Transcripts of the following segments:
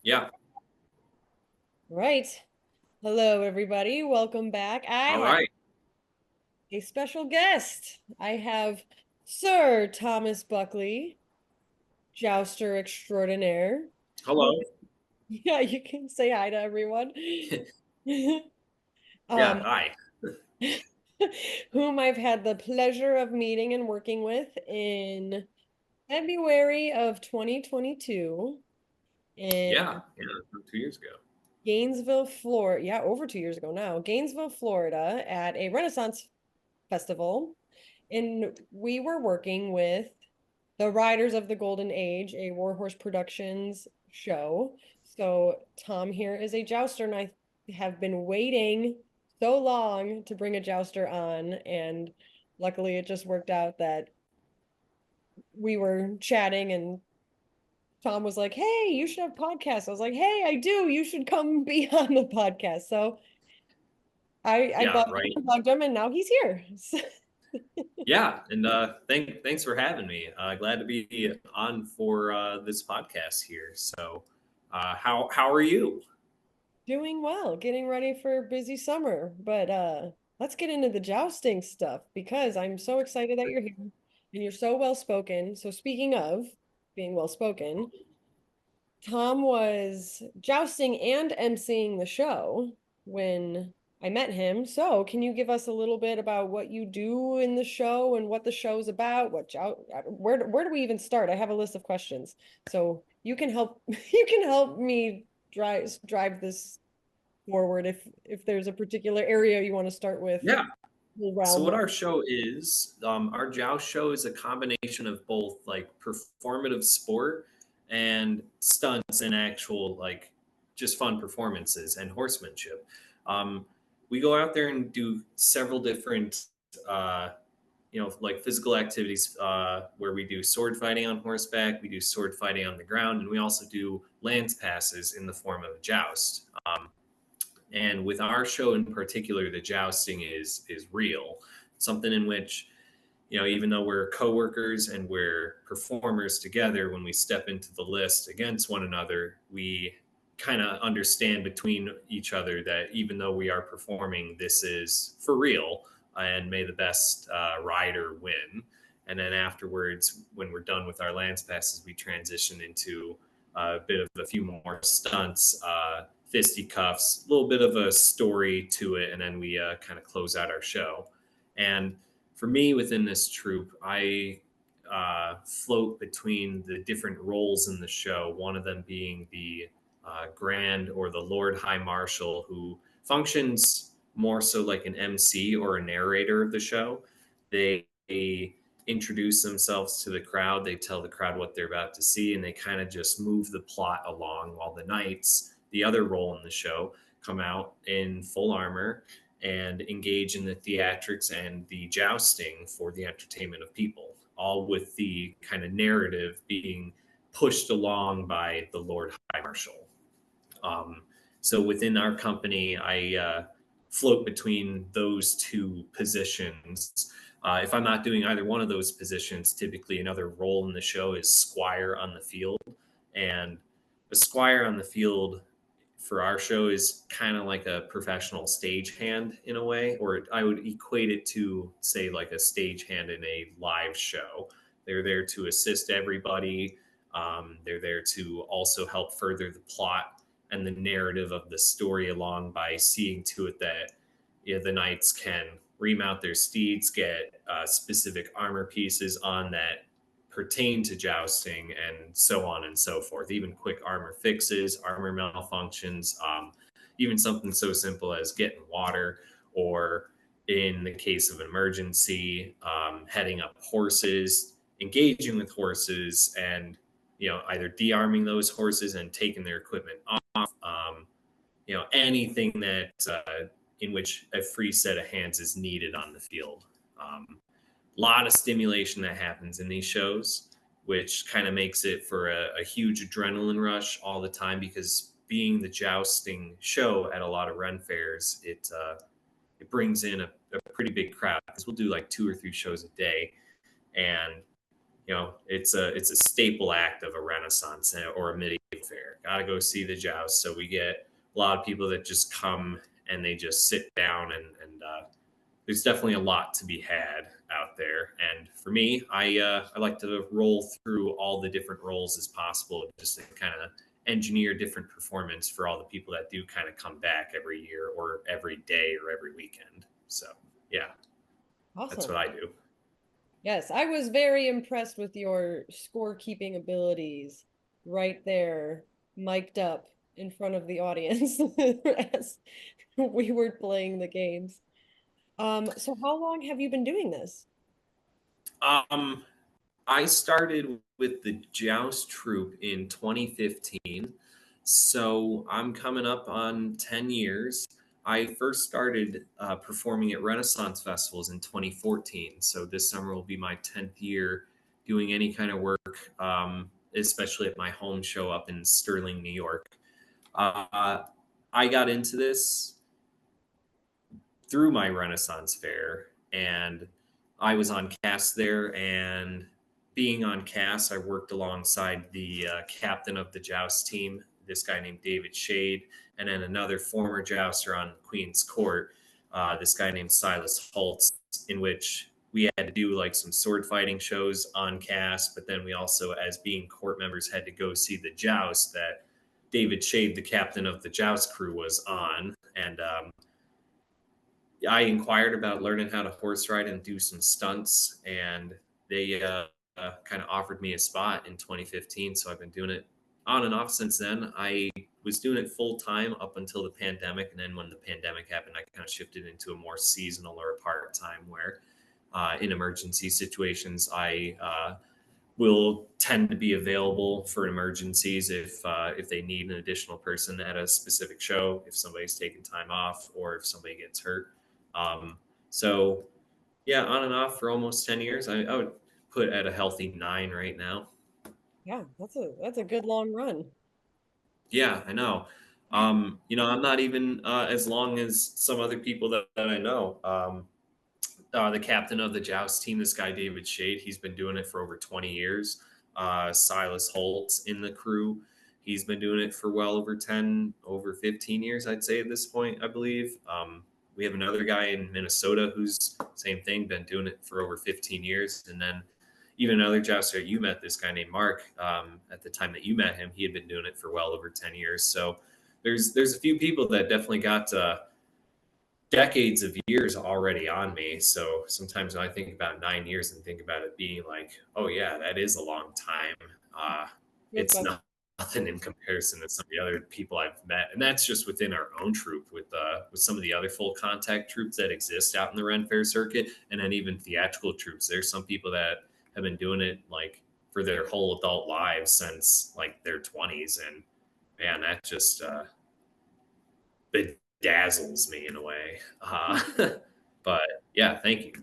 Yeah. Right. Hello, everybody. Welcome back. I All have right. a special guest. I have Sir Thomas Buckley, jouster extraordinaire. Hello. Yeah, you can say hi to everyone. Yeah. Um, Hi. whom I've had the pleasure of meeting and working with in February of 2022 in Yeah. Yeah. 2 years ago. Gainesville, Florida. Yeah, over 2 years ago now. Gainesville, Florida, at a Renaissance festival. And we were working with the Riders of the Golden Age, a Warhorse Productions show. So Tom here is a jouster, and I have been waiting so long to bring a jouster on. And luckily, it just worked out that we were chatting, and Tom was like, "Hey, you should have podcasts." I was like, "Hey, I do. You should come be on the podcast." So I Yeah. bugged him, and now he's here. Yeah. And thanks for having me. Glad to be on for this podcast here. So, how are you? Doing well, getting ready for a busy summer. But let's get into the jousting stuff because I'm so excited that you're here and you're so well spoken. So speaking of being well spoken, Tom was jousting and emceeing the show when I met him. So can you give us a little bit about what you do in the show and what the show's about? Where do we even start? I have a list of questions. So you can help you can help me drive this forward if there's a particular area you want to start with. Yeah. The So, realm what of our show is, our joust show is a combination of both like performative sport and stunts and actual like just fun performances and horsemanship. Um, we go out there and do several different uh, like physical activities where we do sword fighting on horseback, we do sword fighting on the ground, and we also do lance passes in the form of a joust. And with our show in particular, the jousting is real, something in which even though we're coworkers and we're performers together, when we step into the list against one another, we kind of understand between each other that even though we are performing, this is for real, and may the best rider win. And then afterwards, when we're done with our lance passes, we transition into a bit of a few more stunts, fisticuffs, a little bit of a story to it, and then we kind of close out our show. And for me within this troupe, I float between the different roles in the show. One of them being the Grand or the Lord High Marshal, who functions more so like an MC or a narrator of the show. They introduce themselves to the crowd, they tell the crowd what they're about to see, and they kind of just move the plot along while the knights, the other role in the show, come out in full armor and engage in the theatrics and the jousting for the entertainment of people, all with the kind of narrative being pushed along by the Lord High Marshal. Um, so within our company, I float between those two positions. If I'm not doing either one of those positions, typically another role in the show is squire on the field. And a squire on the field for our show is kind of like a professional stagehand in a way, or I would equate it to, say, like a stagehand in a live show. They're there to assist everybody. They're there to also help further the plot and the narrative of the story along by seeing to it that the knights can remount their steeds, get specific armor pieces on that pertain to jousting, and so on and so forth. Even quick armor fixes, armor malfunctions, even something so simple as getting water, or in the case of emergency, heading up horses, engaging with horses, and either de-arming those horses and taking their equipment off. Anything that in which a free set of hands is needed on the field. Lot of stimulation that happens in these shows, which kind of makes it for a huge adrenaline rush all the time, because being the jousting show at a lot of Ren fairs, it brings in a pretty big crowd because we'll do like 2 or 3 shows a day, and it's a staple act of a Renaissance or a medieval fair. Got to go see the joust. So we get a lot of people that just come and they just sit down, and there's definitely a lot to be had out there. And for me, I like to roll through all the different roles as possible, just to kind of engineer different performance for all the people that do kind of come back every year or every day or every weekend. So yeah, that's Awesome. what I do. Yes, I was very impressed with your scorekeeping abilities right there, mic'd up in front of the audience as we were playing the games. So how long have you been doing this? Um, I started with the Joust troupe in 2015. So I'm coming up on 10 years. I first started performing at Renaissance festivals in 2014. So this summer will be my 10th year doing any kind of work, especially at my home show up in Sterling, New York. Uh, I got into this through my Renaissance fair, and I was on cast there. And being on cast, I worked alongside the captain of the joust team, this guy named David Shade, and then another former jouster on Queen's Court, this guy named Silas Holtz, in which we had to do like some sword fighting shows on cast, but then we also, as being court members, had to go see the joust that David Shade, the captain of the joust crew, was on. And I inquired about learning how to horse ride and do some stunts, and they kind of offered me a spot in 2015. So I've been doing it on and off since then. I was doing it full time up until the pandemic, and then when the pandemic happened, I kind of shifted into a more seasonal or a part time where, in emergency situations, I will tend to be available for emergencies if they need an additional person at a specific show, if somebody's taking time off, or if somebody gets hurt. So yeah, on and off for almost 10 years. I would put at a healthy 9 right now. Yeah, that's a good long run. Yeah, I know. I'm not even as long as some other people that I know. The captain of the joust team, this guy David Shade, he's been doing it for over 20 years. Silas Holtz in the crew, he's been doing it for well over 10, over 15 years, I'd say at this point, I believe. We have another guy in Minnesota who's same thing, been doing it for over 15 years. And then even another jouster you met, this guy named Mark, at the time that you met him, he had been doing it for well over 10 years. So there's a few people that definitely got decades of years already on me. So sometimes when I think about 9 years and think about it being like, oh yeah, that is a long time. Uh, Feels it's better. nothing in comparison to some of the other people I've met, and that's just within our own troop. With some of the other full contact troops that exist out in the Ren Fair circuit, and then even theatrical troops. There's some people that have been doing it like for their whole adult lives since like their 20s, and man, that just bedazzles me in a way. But yeah, thank you.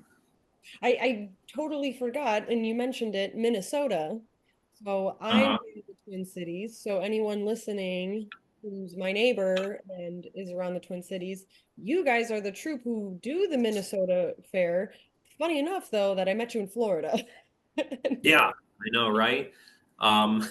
I totally forgot, and you mentioned it, Minnesota. So I'm Uh-huh. in the Twin Cities. So anyone listening who's my neighbor and is around the Twin Cities, you guys are the troupe who do the Minnesota Fair. Funny enough, though, that I met you in Florida. Yeah, I know, right? Um,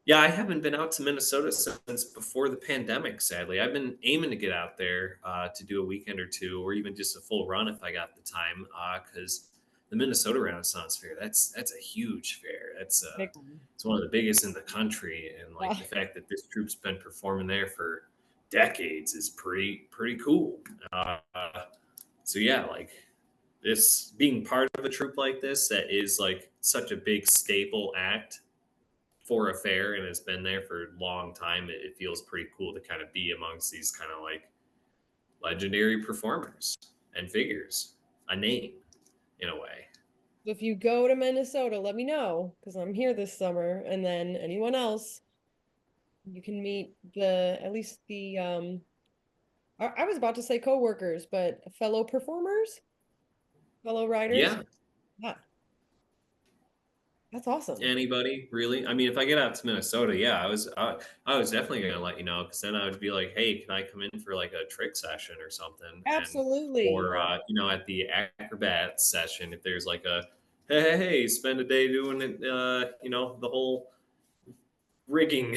yeah, I haven't been out to Minnesota since before the pandemic, sadly. I've been aiming to get out there to do a weekend or two, or even just a full run if I got the time, because the Minnesota Renaissance Fair, that's a huge fair. Big one. It's one of the biggest in the country, and like Yeah. the fact that this troupe's been performing there for decades is pretty cool. Uh, so yeah, like this being part of a troupe like this that is like such a big staple act for a fair and has been there for a long time, it feels pretty cool to kind of be amongst these kind of like legendary performers and figures, a name in a way. If you go to Minnesota, let me know because I'm here this summer. And then anyone else, you can meet the at least the I was about to say co-workers, but fellow performers, fellow riders. Yeah, Yeah. That's awesome. Anybody really? I mean, if I get out to Minnesota, yeah, I was definitely gonna let you know because then I would be like, hey, can I come in for like a trick session or something? And Absolutely. or at the acrobat session, if there's like a hey, spend a day doing it, the whole rigging.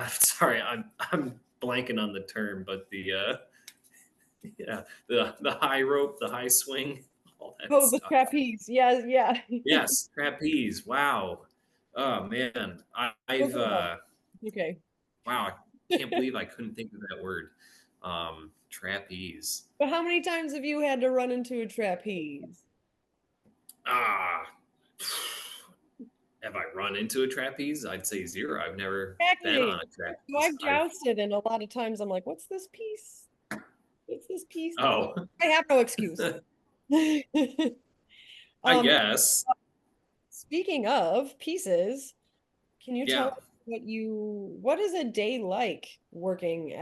Sorry, I'm blanking on the term, but the yeah, the high rope, the high swing, all that Oh, the stuff. trapeze. Yeah, yeah. Yes, trapeze. Wow. Oh man, I've Okay. wow, I can't believe I couldn't think of that word. Trapeze. But how many times have you had to run into a trapeze? Ah, have I run into a trapeze? I'd say zero. I've never been on Exactly. a So trapeze. I've jousted, and a lot of times I'm like, what's this piece? What's this piece? But Oh, I have no excuse. I Um, guess. Speaking of pieces, can you tell Yeah. us what is a day like working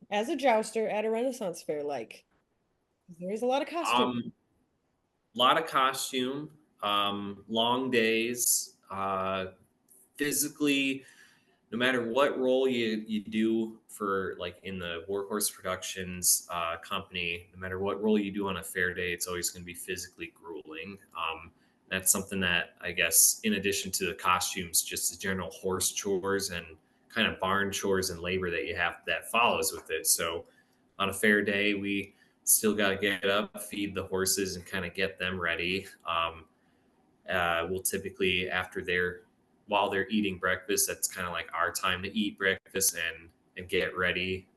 as a jouster at a Renaissance fair like? There's a lot of costume. Um, lot of costume, long days, physically, no matter what role you do for like in the Warhorse Productions company, no matter what role you do on a fair day, it's always going to be physically grueling. That's something that I guess, in addition to the costumes, just the general horse chores and kind of barn chores and labor that you have that follows with it. So on a fair day, we still got to get up, feed the horses, and kind of get them ready. We'll typically while they're eating breakfast, that's kind of like our time to eat breakfast and get ready.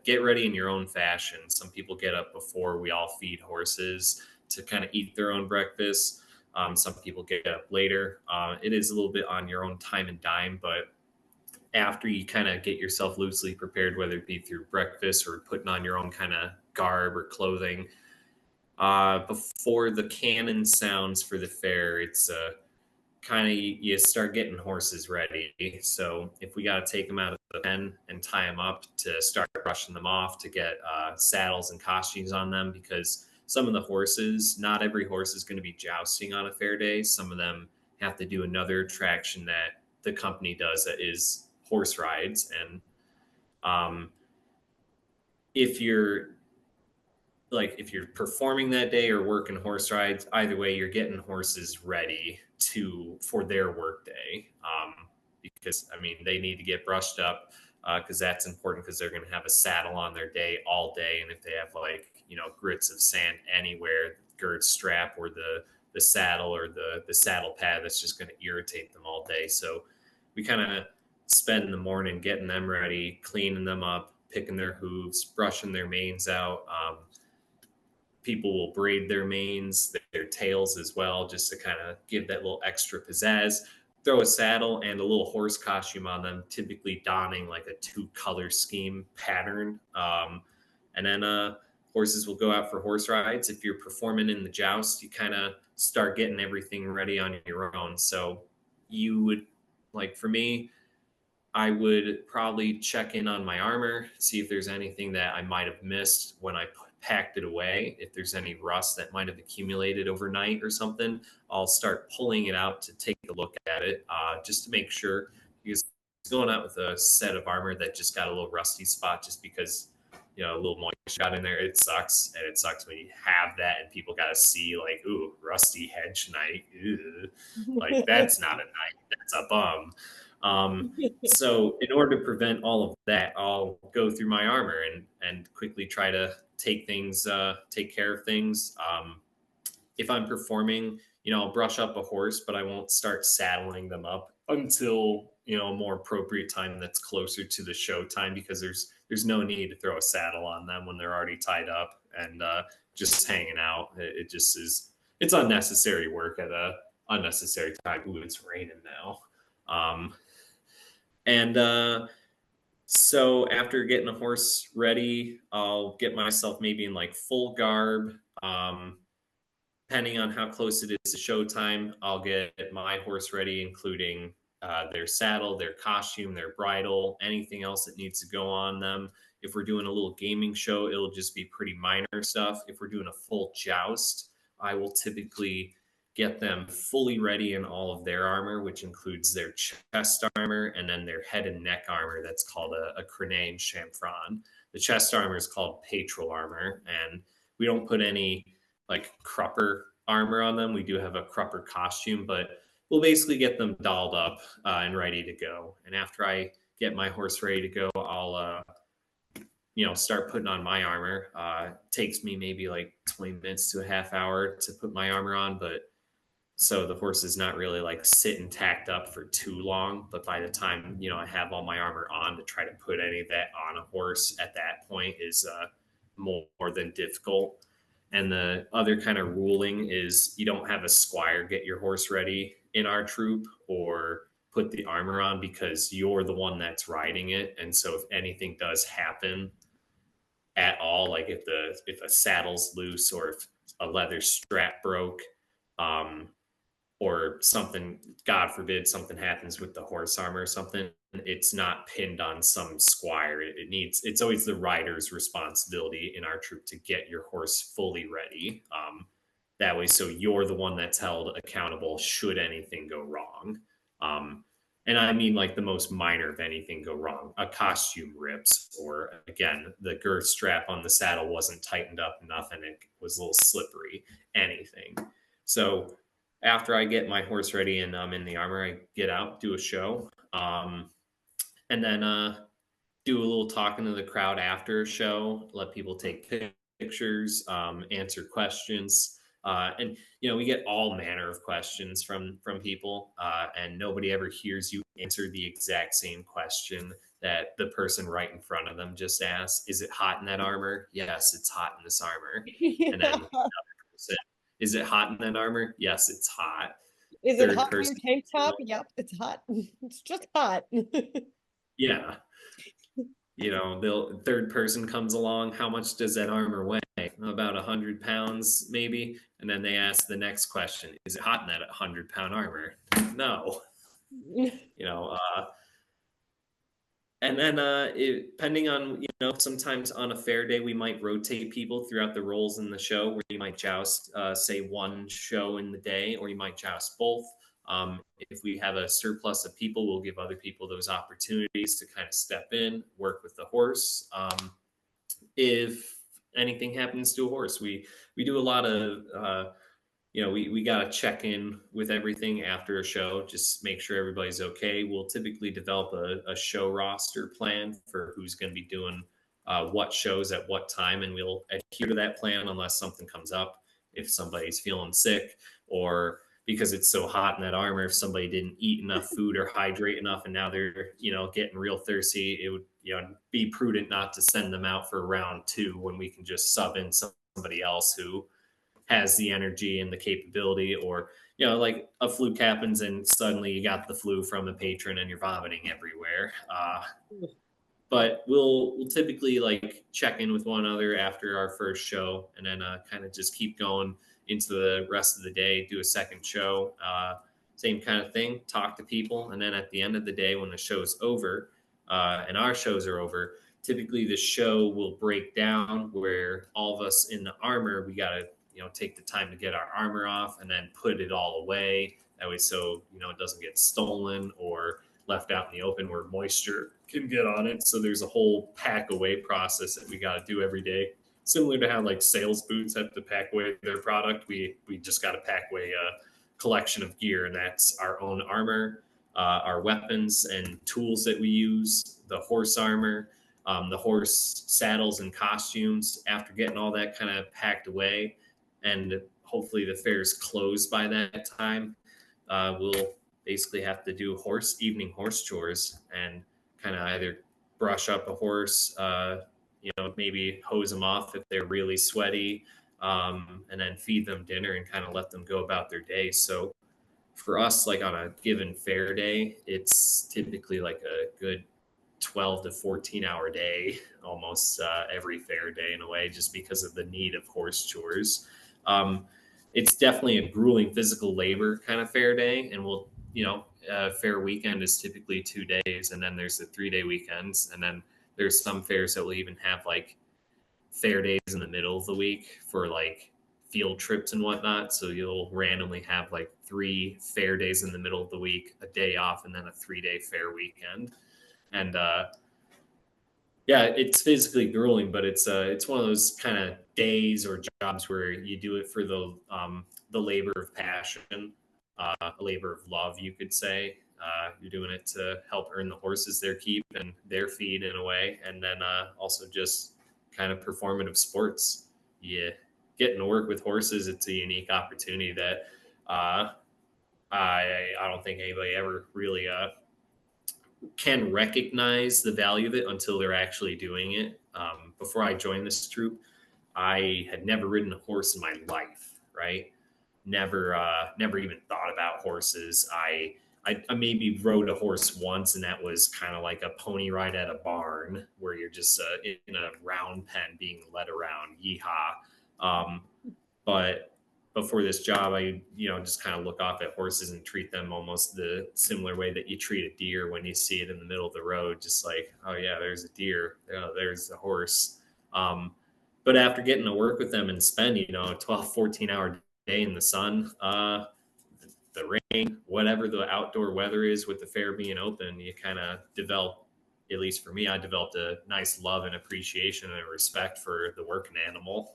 Get ready in your own fashion. Some people get up before we all feed horses to kind of eat their own breakfast. Some people get up later. It is a little bit on your own time and dime, but after you kind of get yourself loosely prepared, whether it be through breakfast or putting on your own kind of garb or clothing, before the cannon sounds for the fair, it's kind of you start getting horses ready. So if we got to take them out of the pen and tie them up to start brushing them off to get saddles and costumes on them, because some of the horses, not every horse is going to be jousting on a fair day. Some of them have to do another attraction that the company does that is horse rides. And um, if you're if you're performing that day or working horse rides, either way, you're getting horses ready for their work day. Because I mean, they need to get brushed up because that's important because they're going to have a saddle on their day all day, and if they have grits of sand anywhere, girth strap or the saddle or the saddle pad, that's just going to irritate them all day. So we kind of spend the morning getting them ready, cleaning them up, picking their hooves, brushing their manes out. People will braid their manes, their tails as well, just to kind of give that little extra pizzazz. Throw a saddle and a little horse costume on them, typically donning like a two-color scheme pattern. And then horses will go out for horse rides. If you're performing in the joust, you kind of start getting everything ready on your own. So you would, like for me, I would probably check in on my armor, see if there's anything that I might have missed when I packed it away. If there's any rust that might have accumulated overnight or something, I'll start pulling it out to take a look at it just to make sure. Because going out with a set of armor that just got a little rusty spot just because a little moisture got in there, it sucks. And it sucks when you have that and people got to see like, ooh, rusty hedge knight. Ew. Like that's not a knight, that's a bum. So in order to prevent all of that, I'll go through my armor and quickly try to take care of things. If I'm performing, I'll brush up a horse, but I won't start saddling them up until a more appropriate time that's closer to the show time, because there's no need to throw a saddle on them when they're already tied up and just hanging out. It just is, it's unnecessary work at a unnecessary time. Ooh, it's raining now. And So after getting a horse ready, I'll get myself maybe in like full garb. Depending on how close it is to showtime, I'll get my horse ready, including their saddle, their costume, their bridle, anything else that needs to go on them. If we're doing a little gaming show, it'll just be pretty minor stuff. If we're doing a full joust, I will typically get them fully ready in all of their armor, which includes their chest armor and then their head and neck armor. That's called a crine chamfron. The chest armor is called patral armor, and we don't put any like crupper armor on them. We do have a crupper costume, but we'll basically get them dolled up and ready to go. And after I get my horse ready to go, I'll start putting on my armor. Takes me maybe like 20 minutes to a half hour to put my armor on, but so the horse is not really like sitting tacked up for too long. But by the time I have all my armor on, to try to put any of that on a horse at that point is more than difficult. And the other kind of ruling is you don't have a squire get your horse ready in our troop or put the armor on, because you're the one that's riding it. And so if anything does happen at all, like if a saddle's loose or if a leather strap broke, or something, God forbid, something happens with the horse armor or something, it's not pinned on some squire. It's always the rider's responsibility in our troop to get your horse fully ready. That way, so you're the one that's held accountable should anything go wrong. And I mean, like the most minor of anything go wrong. A costume rips, or again, the girth strap on the saddle wasn't tightened up enough and it was a little slippery, anything. So after I get my horse ready and I'm in the armor, I get out, do a show, and then do a little talking to the crowd after a show, let people take pictures, answer questions. And we get all manner of questions from people, and nobody ever hears you answer the exact same question that the person right in front of them just asked. Is it hot in that armor? Yes, it's hot in this armor. And then another person, is it hot in that armor? Yes, it's hot. Is it Third hot in your person, tank top? Yep, it's hot. It's just hot. yeah. The third person comes along. How much does that armor weigh? About 100 pounds, maybe. And then they ask the next question: is it hot in that 100-pound armor? No. And then depending on, sometimes on a fair day, we might rotate people throughout the roles in the show, where you might joust, say, one show in the day, or you might joust both. If we have a surplus of people, we'll give other people those opportunities to kind of step in, work with the horse. If anything happens to a horse, we do a lot of we got to check in with everything after a show, just make sure everybody's okay. We'll typically develop a show roster plan for who's going to be doing what shows at what time, and we'll adhere to that plan unless something comes up. If somebody's feeling sick, or because it's so hot in that armor, if somebody didn't eat enough food or hydrate enough and now they're getting real thirsty, it would be prudent not to send them out for round 2 when we can just sub in somebody else who has the energy and the capability. Or like a fluke happens and suddenly you got the flu from a patron and you're vomiting everywhere. But we'll typically like check in with one another after our first show, and then kind of just keep going into the rest of the day, do a second show, same kind of thing, talk to people. And then at the end of the day, when the show's over, and our shows are over, typically the show will break down where all of us in the armor, we got to take the time to get our armor off and then put it all away. That way, so it doesn't get stolen or left out in the open where moisture can get on it. So there's a whole pack away process that we got to do every day. Similar to how like sales boots have to pack away their product, we just got to pack away a collection of gear, and that's our own armor, our weapons and tools that we use, the horse armor, the horse saddles and costumes. After getting all that kind of packed away, and hopefully the fair's closed by that time, we'll basically have to do evening horse chores and kind of either brush up a horse, maybe hose them off if they're really sweaty, and then feed them dinner and kind of let them go about their day. So for us, like on a given fair day, it's typically like a good 12 to 14-hour day, almost every fair day in a way, just because of the need of horse chores. It's definitely a grueling physical labor kind of fair day, and fair weekend is typically 2 days, and then there's the 3-day weekends, and then there's some fairs that will even have like fair days in the middle of the week for like field trips and whatnot. So you'll randomly have like 3 fair days in the middle of the week, a day off, and then a 3-day fair weekend. And yeah, it's physically grueling, but it's one of those kind of days or jobs where you do it for the labor of passion, a labor of love, you could say. You're doing it to help earn the horses their keep and their feed in a way, and then also just kind of performative sports. Yeah, getting to work with horses, it's a unique opportunity that uh, I don't think anybody ever really can recognize the value of it until they're actually doing it. Before I joined this troop, I had never ridden a horse in my life, right? Never even thought about horses. I maybe rode a horse once, and that was kind of like a pony ride at a barn where you're just in a round pen being led around. Yeehaw! But before this job, I just kind of look off at horses and treat them almost the similar way that you treat a deer when you see it in the middle of the road. Just like, oh yeah, there's a deer. Oh, there's a horse. Um, but after getting to work with them and spend a 12, 14-hour day in the sun, the rain, whatever the outdoor weather is, with the fair being open, you kind of develop, at least for me, I developed a nice love and appreciation and respect for the working animal.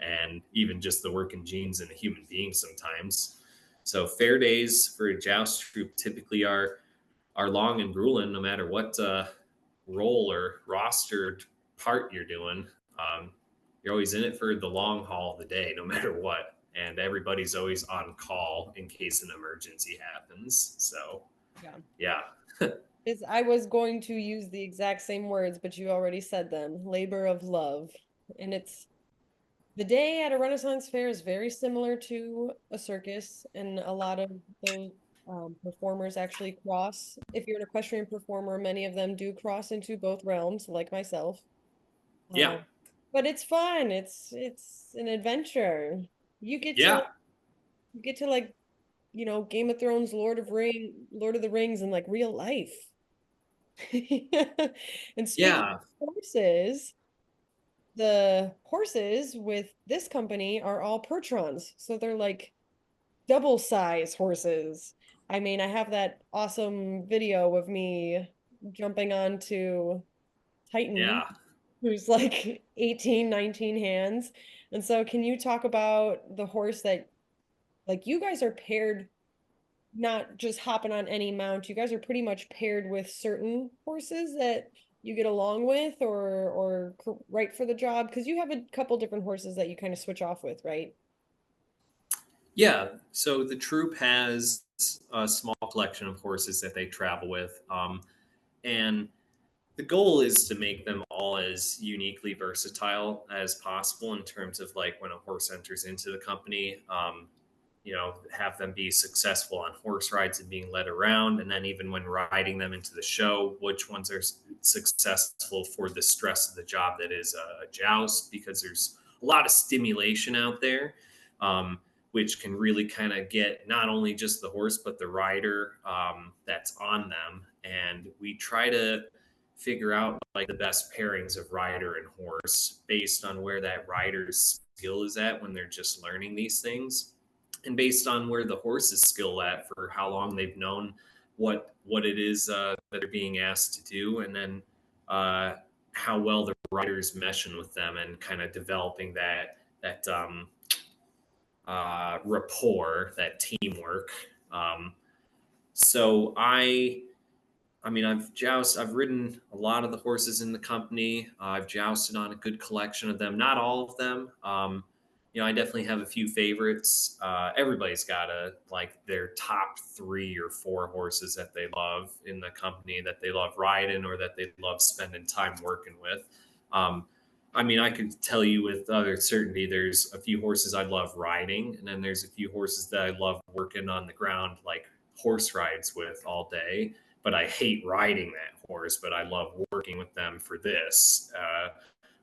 And even just the working genes in a human being sometimes. So fair days for a joust troop typically are long and grueling, no matter what role or rostered part you're doing. You're always in it for the long haul of the day, no matter what. And everybody's always on call in case an emergency happens. So, Yeah. yeah. I was going to use the exact same words, but you already said them. Labor of love. And it's the day at a Renaissance fair is very similar to a circus, and a lot of those performers actually cross. If you're an equestrian performer, many of them do cross into both realms, like myself. Yeah. Uh, but it's fun. It's an adventure. You get to Yeah. like, Game of Thrones, Lord of the Rings in like real life. And speaking Yeah. of horses, the horses with this company are all Percherons. So they're like double size horses. I mean, I have that awesome video of me jumping onto Titan, Yeah. who's like 18, 19 hands. And so can you talk about the horse that like you guys are paired, not just hopping on any mount. You guys are pretty much paired with certain horses that you get along with or right for the job? Because you have a couple different horses that you kind of switch off with, right? Yeah. So the troop has a small collection of horses that they travel with. And the goal is to make them all as uniquely versatile as possible in terms of like when a horse enters into the company, have them be successful on horse rides and being led around. And then even when riding them into the show, which ones are successful for the stress of the job that is a joust, because there's a lot of stimulation out there. Which can really kind of get not only just the horse, but the rider that's on them. And we try to figure out like the best pairings of rider and horse based on where that rider's skill is at when they're just learning these things, and based on where the horse is skill at for how long they've known what it is that they're being asked to do, and then uh, how well the rider's meshing with them and kind of developing that rapport, that teamwork. Um, so I've ridden a lot of the horses in the company. I've jousted on a good collection of them, not all of them. I definitely have a few favorites. Everybody's got their top 3 or 4 horses that they love in the company, that they love riding or that they love spending time working with. Um, I could tell you with utter certainty, there's a few horses I love riding, and then there's a few horses that I love working on the ground, like horse rides with all day, but I hate riding that horse, but I love working with them for this.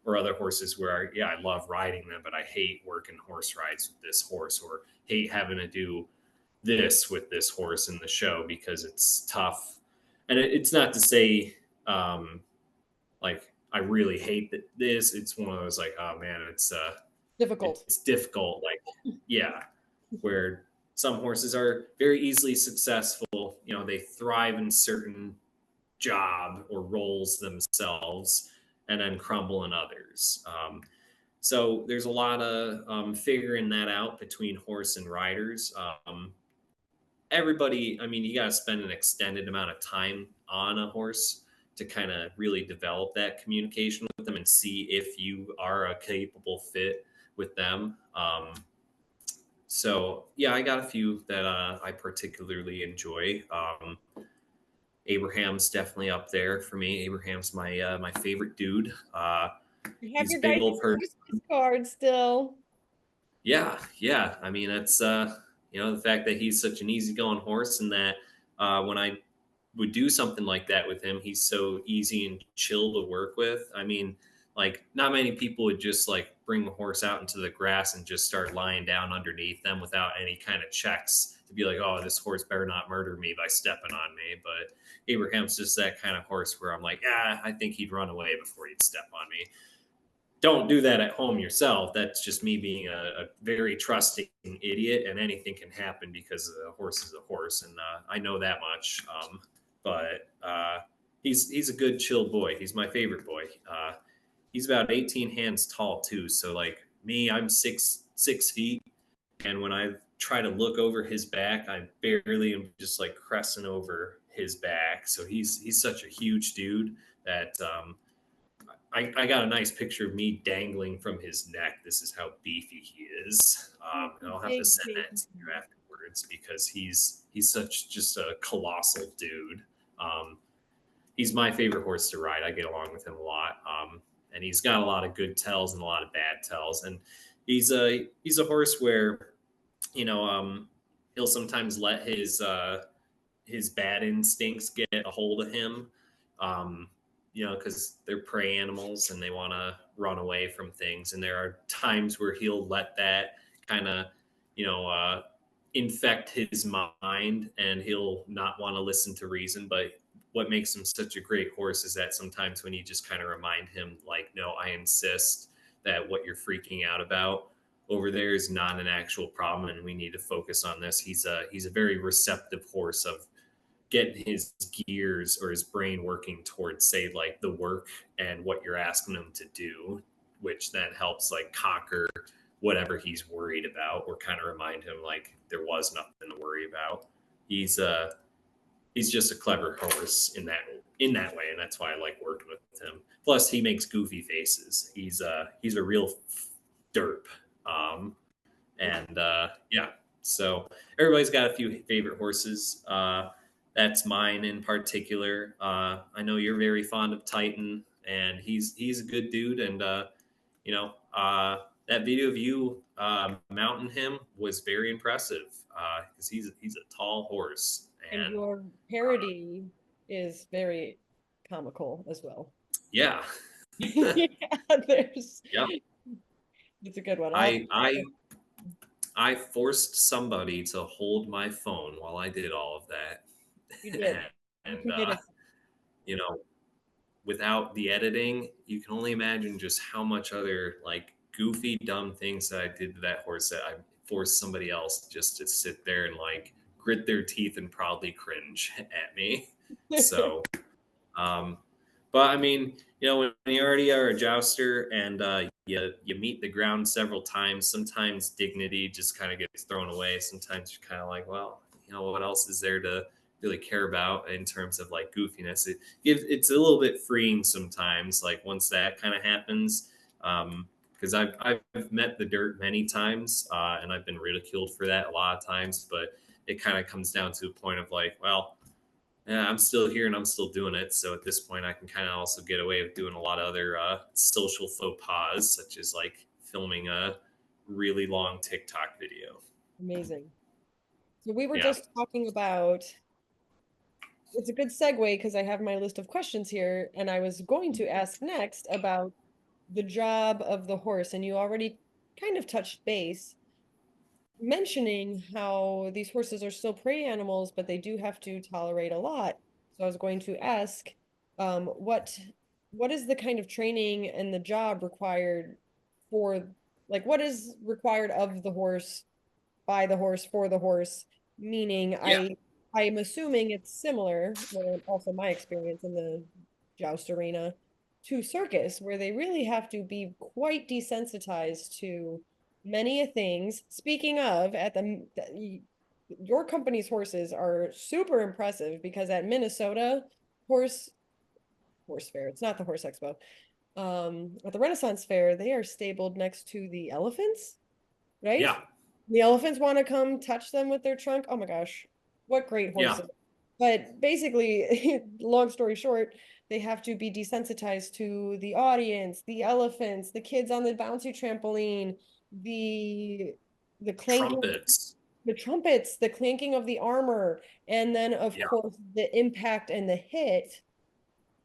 Or other horses where, yeah, I love riding them, but I hate working horse rides with this horse, or hate having to do this with this horse in the show because it's tough. And it's not to say, like, I really hate this. It's one of those like, oh man, Difficult. It's difficult. Like, yeah, where some horses are very easily successful. You know, they thrive in certain job or roles themselves and then crumble in others. So there's a lot of figuring that out between horse and riders. Everybody, I mean, you got to spend an extended amount of time on a horse to kind of really develop that communication with them and see if you are a capable fit with them. So yeah, I got a few that I particularly enjoy. Abraham's definitely up there for me. Abraham's my favorite dude. You have He's a your big guys' old person. Christmas card still. Yeah, yeah. I mean, that's you know, the fact that he's such an easygoing horse, and that when I would do something like that with him, he's so easy and chill to work with. I mean, like not many people would just like bring a horse out into the grass and just start lying down underneath them without any kind of checks to be like, oh, this horse better not murder me by stepping on me. But Abraham's just that kind of horse where I'm like, ah, I think he'd run away before he'd step on me. Don't do that at home yourself. That's just me being a very trusting idiot, and anything can happen because a horse is a horse, and I know that much. But he's a good chill boy. He's my favorite boy. He's about 18 hands tall too. So like me, I'm 6 feet, and when I try to look over his back, I barely am just like cresting over his back. So he's such a huge dude that I got a nice picture of me dangling from his neck. This is how beefy he is. And I'll have to Big send baby. that to you afterwards because he's such just a colossal dude. Um, he's my favorite horse to ride. I get along with him a lot, and he's got a lot of good tells and a lot of bad tells. And he's a horse where you know he'll sometimes let his bad instincts get a hold of him. Um, you know, because they're prey animals and they want to run away from things. And there are times where he'll let that kind of, you know, infect his mind and he'll not want to listen to reason. But what makes him such a great horse is that sometimes when you just kind of remind him, like, no, I insist that what you're freaking out about over there is not an actual problem and we need to focus on this. He's a very receptive horse of getting his gears or his brain working towards say like the work and what you're asking him to do, which then helps like conquer whatever he's worried about or kind of remind him like there was nothing to worry about. He's just a clever horse in that way, and that's why I like working with him. Plus he makes goofy faces. He's a real derp. um and yeah, so everybody's got a few favorite horses. That's mine in particular. I know you're very fond of Titan, and he's a good dude. And you know, that video of you mounting him was very impressive because he's a tall horse. And And your parody is very comical as well. yeah, Yeah, there's yep. it's a good one. I I I forced somebody to hold my phone while I did all of You that, did. You and committed. you know, without the editing, you can only imagine just how much other like goofy, dumb things that I did to that horse that I forced somebody else just to sit there and like grit their teeth and proudly cringe at me. So, um, but I mean, you know, when you already are a jouster and you meet the ground several times, sometimes dignity just kind of gets thrown away. Sometimes you're kind of like, well, you know, what else is there to really care about in terms of like goofiness? It's a little bit freeing sometimes. Like once that kind of happens, because I've met the dirt many times and I've been ridiculed for that a lot of times, but it kind of comes down to a point of like, well, yeah, I'm still here and I'm still doing it. So at this point, I can kind of also get away with doing a lot of other social faux pas, such as like filming a really long TikTok video. Amazing. So we were Yeah. just talking about it's a good segue because I have my list of questions here, and I was going to ask next about the job of the horse, and you already kind of touched base, mentioning how these horses are still prey animals, but they do have to tolerate a lot. So I was going to ask, what is the kind of training and the job required for like what is required of the horse, by the horse, for the horse, meaning Yeah, I'm assuming it's similar, well, also my experience in the joust arena, to circus, where they really have to be quite desensitized to many things. Speaking of, your company's horses are super impressive because at Minnesota horse horse fair, it's not the horse expo. At the Renaissance Fair, they are stabled next to the elephants, right? yeah, The elephants want to come touch them with their trunk. Oh my gosh, what great yeah, horses. But basically, long story short, they have to be desensitized to the audience, the elephants, the kids on the bouncy trampoline, the the clanking, trumpets. the trumpets, the clanking of the armor, and then of Yeah, course the impact and the hit.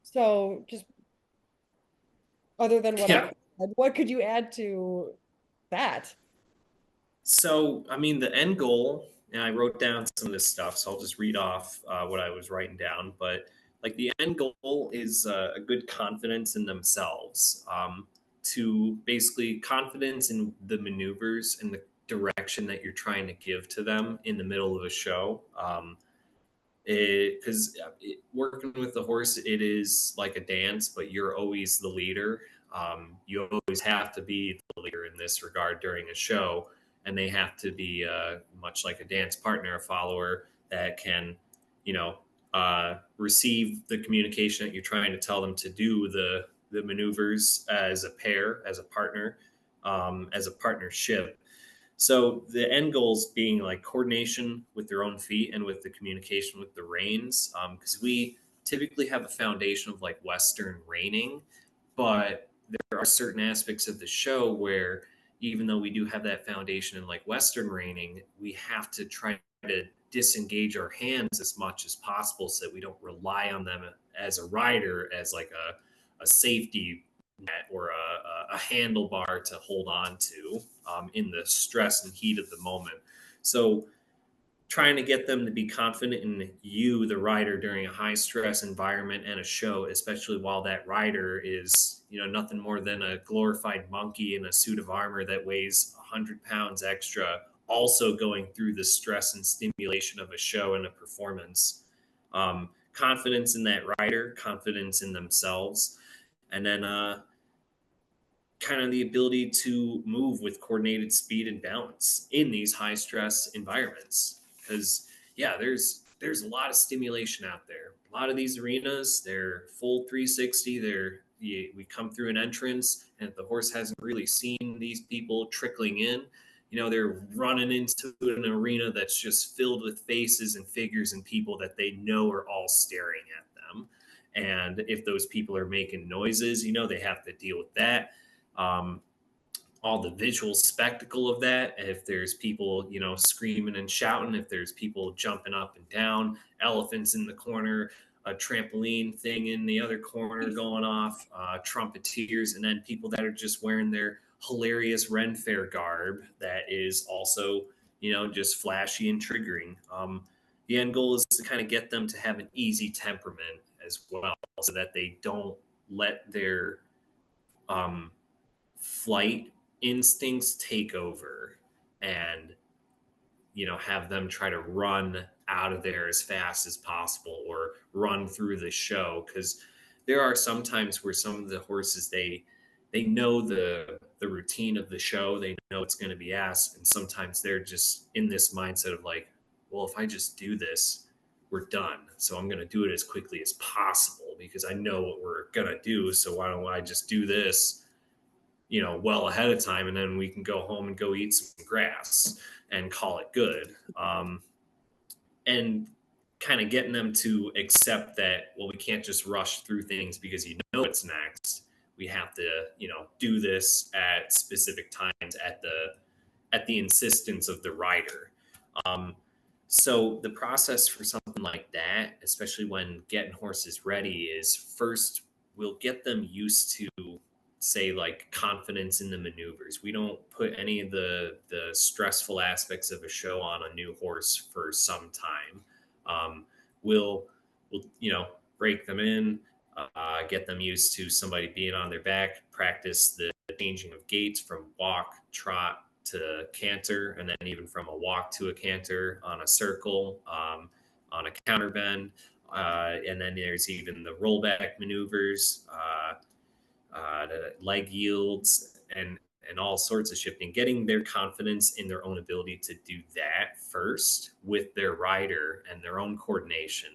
So just other than what I yeah. said, what could you add to that? So, I mean, the end goal, and I wrote down some of this stuff, so I'll just read off what I was writing down. But like the end goal is a good confidence in themselves, to basically confidence in the maneuvers and the direction that you're trying to give to them in the middle of a show. Because working with the horse, it is like a dance, but you're always the leader. You always have to be the leader in this regard during a show, and they have to be much like a dance partner, a follower that can, you know, receive the communication that you're trying to tell them to do the maneuvers as a pair, as a partner, as a partnership. So the end goals being like coordination with their own feet and with the communication with the reins, because we typically have a foundation of like Western reining, but there are certain aspects of the show where even though we do have that foundation in like Western reining, we have to try to disengage our hands as much as possible so that we don't rely on them as a rider as like a safety net or a handlebar to hold on to in the stress and heat of the moment. So trying to get them to be confident in you, the rider, during a high stress environment and a show, especially while that rider is, nothing more than a glorified monkey in a suit of armor that weighs 100 pounds extra, also going through the stress and stimulation of a show and a performance. Confidence in that rider, confidence in themselves, and then kind of the ability to move with coordinated speed and balance in these high stress environments. Because yeah, there's a lot of stimulation out there. A lot of these arenas, they're full 360. We come through an entrance, and if the horse hasn't really seen these people trickling in, they're running into an arena that's just filled with faces and figures and people that they know are all staring at them. And if those people are making noises, they have to deal with that. um, all the visual spectacle of that. If there's people, screaming and shouting, if there's people jumping up and down, elephants in the corner, a trampoline thing in the other corner going off, trumpeters, and then people that are just wearing their hilarious Ren Fair garb that is also, just flashy and triggering. The end goal is to kind of get them to have an easy temperament as well, so that they don't let their um, flight instincts take over and have them try to run out of there as fast as possible or run through the show, because there are some times where some of the horses they know the routine of the show, they know it's going to be asked, and sometimes they're just in this mindset of like, well, if I just do this, we're done, so I'm going to do it as quickly as possible because I know what we're going to do, so why don't I just do this well ahead of time, and then we can go home and go eat some grass and call it good. And kind of getting them to accept that, well, we can't just rush through things because it's next. We have to, do this at specific times at the insistence of the rider. Um, so the process for something like that, especially when getting horses ready, is first we'll get them used to, say, like confidence in the maneuvers. We don't put any of the stressful aspects of a show on a new horse for some time. Um, we'll break them in, get them used to somebody being on their back, practice the changing of gaits from walk, trot to canter, and then even from a walk to a canter on a circle, on a counterbend. And then there's even the rollback maneuvers, the leg yields, and all sorts of shifting, getting their confidence in their own ability to do that first with their rider and their own coordination.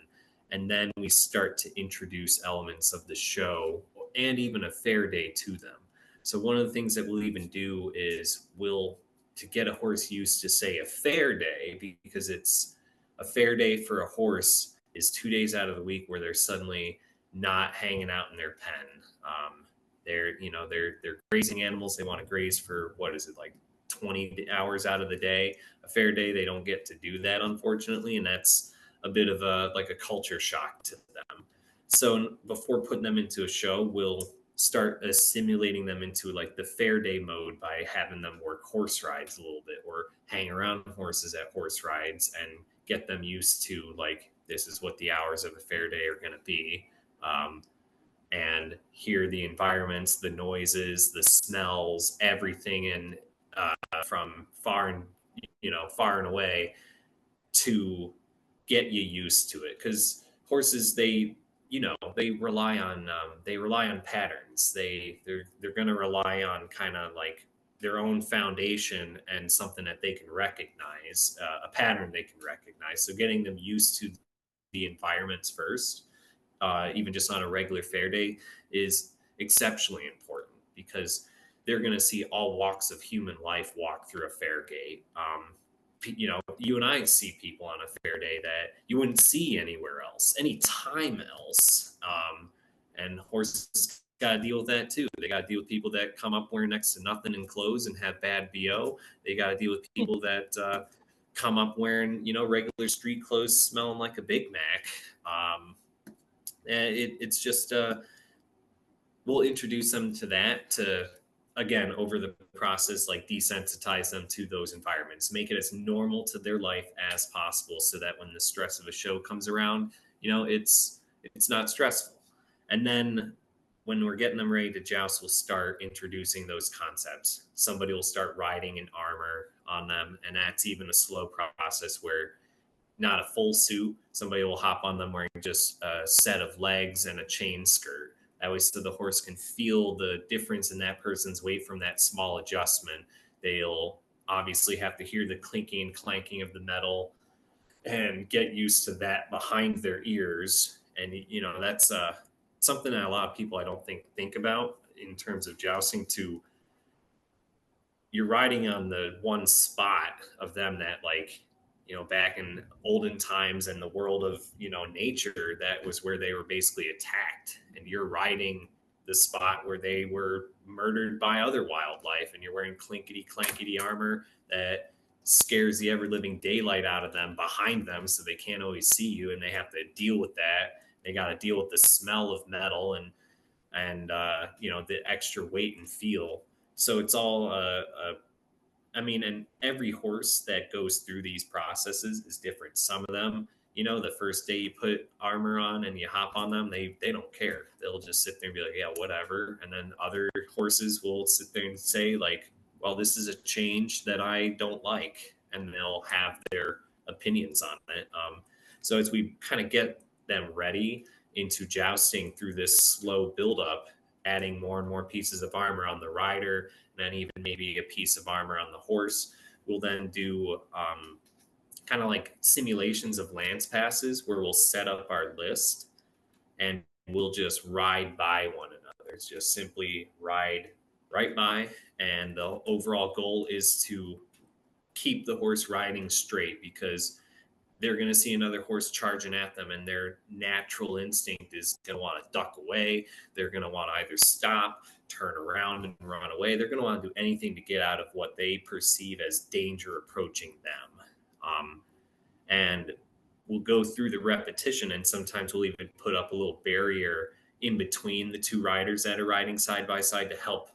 And then we start to introduce elements of the show and even a fair day to them. So one of the things that we'll even do is to get a horse used to, say, a fair day, because it's a fair day for a horse is 2 days out of the week where they're suddenly not hanging out in their pen. They're grazing animals. They want to graze for, what is it, like 20 hours out of the day. A fair day, they don't get to do that, unfortunately, and that's a bit of a culture shock to them. So before putting them into a show, we'll start assimilating them into like the fair day mode by having them work horse rides a little bit, or hang around horses at horse rides and get them used to, like, this is what the hours of a fair day are going to be. And hear the environments, the noises, the smells, everything in from far and away, to get you used to it. Because horses, they rely on patterns. They're going to rely on kind of like their own foundation and something that they can recognize, a pattern they can recognize. So getting them used to the environments first, even just on a regular fair day, is exceptionally important, because they're going to see all walks of human life walk through a fair gate. You and I see people on a fair day that you wouldn't see anywhere else, any time else. And horses got to deal with that too. They got to deal with people that come up wearing next to nothing in clothes and have bad BO. They got to deal with people that come up wearing, regular street clothes, smelling like a Big Mac. And it's just, we'll introduce them to that, to, again, over the process, like, desensitize them to those environments, make it as normal to their life as possible, so that when the stress of a show comes around, it's not stressful. And then when we're getting them ready to joust, we'll start introducing those concepts. Somebody will start riding in armor on them, and that's even a slow process, where not a full suit. Somebody will hop on them wearing just a set of legs and a chain skirt. That way, so the horse can feel the difference in that person's weight from that small adjustment. They'll obviously have to hear the clinking and clanking of the metal and get used to that behind their ears. And, that's something that a lot of people, I don't think about in terms of jousting. To You're riding on the one spot of them that, like, back in olden times and the world of, nature, that was where they were basically attacked. And you're riding the spot where they were murdered by other wildlife, and you're wearing clinkety clankety armor that scares the ever living daylight out of them behind them, so they can't always see you, and they have to deal with that. They got to deal with the smell of metal and the extra weight and feel. So it's all and every horse that goes through these processes is different. Some of them, the first day you put armor on and you hop on them, they don't care. They'll just sit there and be like, yeah, whatever. And then other horses will sit there and say, like, well, this is a change that I don't like. And they'll have their opinions on it. So as we kind of get them ready into jousting through this slow buildup, adding more and more pieces of armor on the rider, and then even maybe a piece of armor on the horse, we'll then do kind of like simulations of lance passes, where we'll set up our list and we'll just ride by one another. It's just simply ride right by. And the overall goal is to keep the horse riding straight, because they're going to see another horse charging at them, and their natural instinct is going to want to duck away. They're going to want to either stop, turn around, and run away. They're going to want to do anything to get out of what they perceive as danger approaching them. And we'll go through the repetition, and sometimes we'll even put up a little barrier in between the two riders that are riding side by side, to help,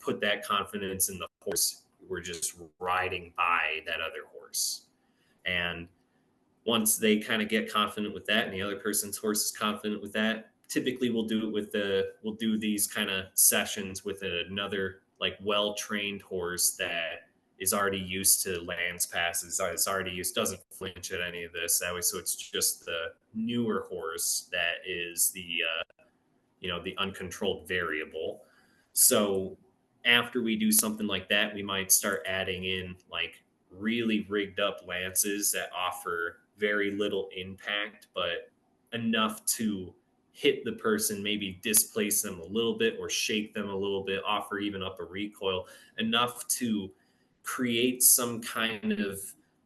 put that confidence in the horse. We're just riding by that other horse. And once they kind of get confident with that, and the other person's horse is confident with that, typically we'll do these kind of sessions with another like well-trained horse that is already used to lance passes, is already used, doesn't flinch at any of this that way. So it's just the newer horse that is the uncontrolled variable. So after we do something like that, we might start adding in like really rigged up lances that offer very little impact, but enough to hit the person, maybe displace them a little bit or shake them a little bit, offer even up a recoil, enough to create some kind of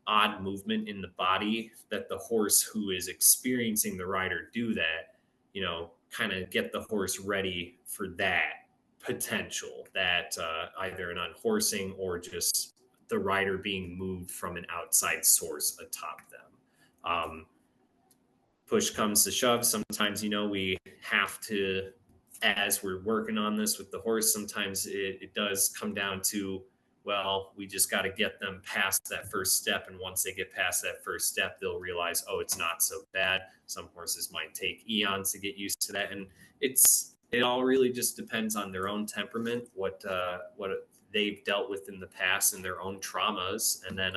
odd movement in the body that the horse who is experiencing the rider do that, kind of get the horse ready for that potential, that either an unhorsing or just the rider being moved from an outside source atop them. Push comes to shove. Sometimes, we have to, as we're working on this with the horse, sometimes it does come down to, well, we just got to get them past that first step. And once they get past that first step, they'll realize, oh, it's not so bad. Some horses might take eons to get used to that. And it all really just depends on their own temperament, what they've dealt with in the past and their own traumas, and then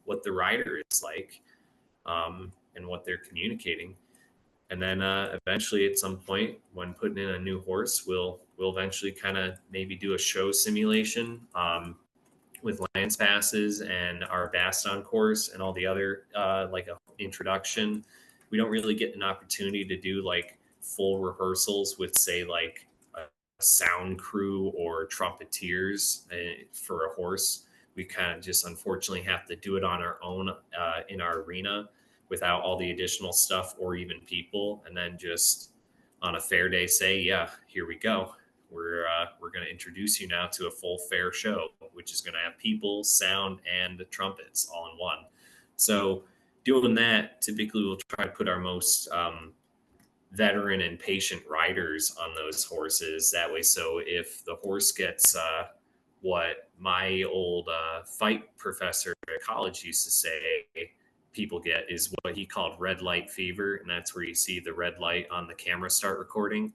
what the rider is like, and what they're communicating. And then eventually, at some point, when putting in a new horse, we'll eventually kind of maybe do a show simulation, with lance passes and our baston course and all the other like a introduction. We don't really get an opportunity to do like full rehearsals with, say, like a sound crew or trumpeteers for a horse. We kind of just unfortunately have to do it on our own in our arena without all the additional stuff or even people, and then just on a fair day say, yeah, here we go. We're going to introduce you now to a full fair show, which is going to have people, sound, and trumpets all in one. So doing that, typically we'll try to put our most veteran and patient riders on those horses. That way, so if the horse gets what my old fight professor at college used to say people get is what he called red light fever, and that's where you see the red light on the camera start recording.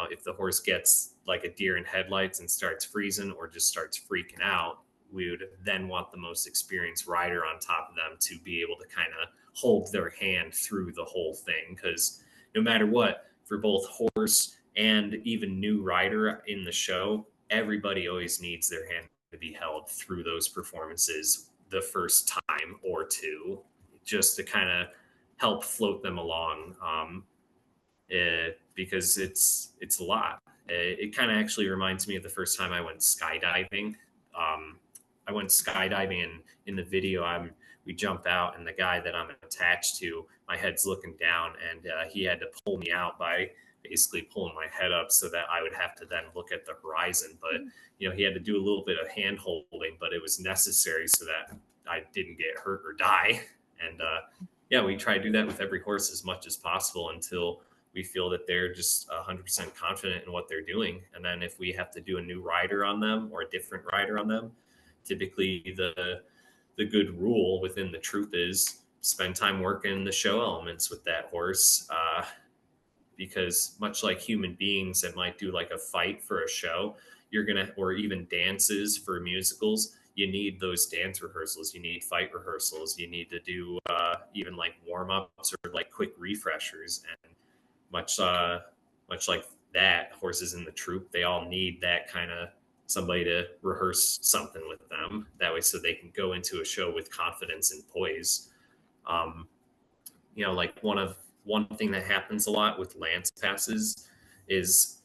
If the horse gets like a deer in headlights and starts freezing or just starts freaking out, we would then want the most experienced rider on top of them to be able to kind of hold their hand through the whole thing. Because no matter what, for both horse and even new rider in the show, everybody always needs their hand to be held through those performances the first time or two, just to kind of help float them along. Because it's a lot. It kind of actually reminds me of the first time I went skydiving. I went skydiving, and in the video, we jump out, and the guy that I'm attached to, my head's looking down, and he had to pull me out by basically pulling my head up so that I would have to then look at the horizon. But he had to do a little bit of hand holding, but it was necessary so that I didn't get hurt or die. And we try to do that with every horse as much as possible until we feel that they're just 100% confident in what they're doing. And then if we have to do a new rider on them or a different rider on them, typically the good rule within the troupe is spend time working the show elements with that horse. Because much like human beings that might do like a fight for a show, or even dances for musicals, you need those dance rehearsals, you need fight rehearsals, you need to do even like warm-ups or like quick refreshers. And much like that, horses in the troupe, they all need that kind of somebody to rehearse something with them. That way, so they can go into a show with confidence and poise. Like one thing that happens a lot with lance passes is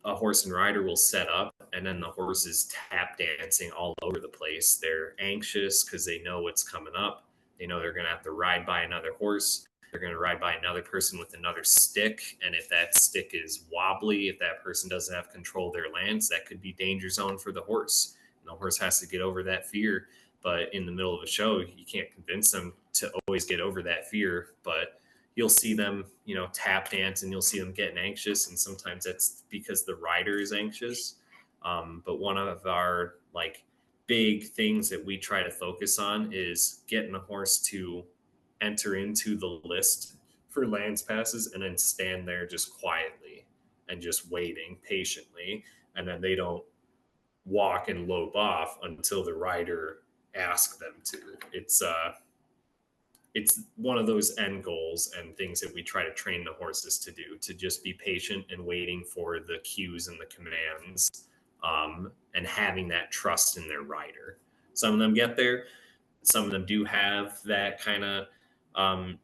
a horse and rider will set up, and then the horse is tap dancing all over the place. They're anxious because they know what's coming up. They know they're going to have to ride by another horse. They're going to ride by another person with another stick. And if that stick is wobbly, if that person doesn't have control of their lance, that could be danger zone for the horse. And the horse has to get over that fear. But in the middle of a show, you can't convince them to always get over that fear. But you'll see them, tap dance, and you'll see them getting anxious. And sometimes that's because the rider is anxious. But one of our like big things that we try to focus on is getting a horse to enter into the list for lance passes and then stand there just quietly and just waiting patiently, and then they don't walk and lope off until the rider asks them to. It's one of those end goals and things that we try to train the horses to do, to just be patient and waiting for the cues and the commands, and having that trust in their rider. Some of them get there, some of them do have that kind of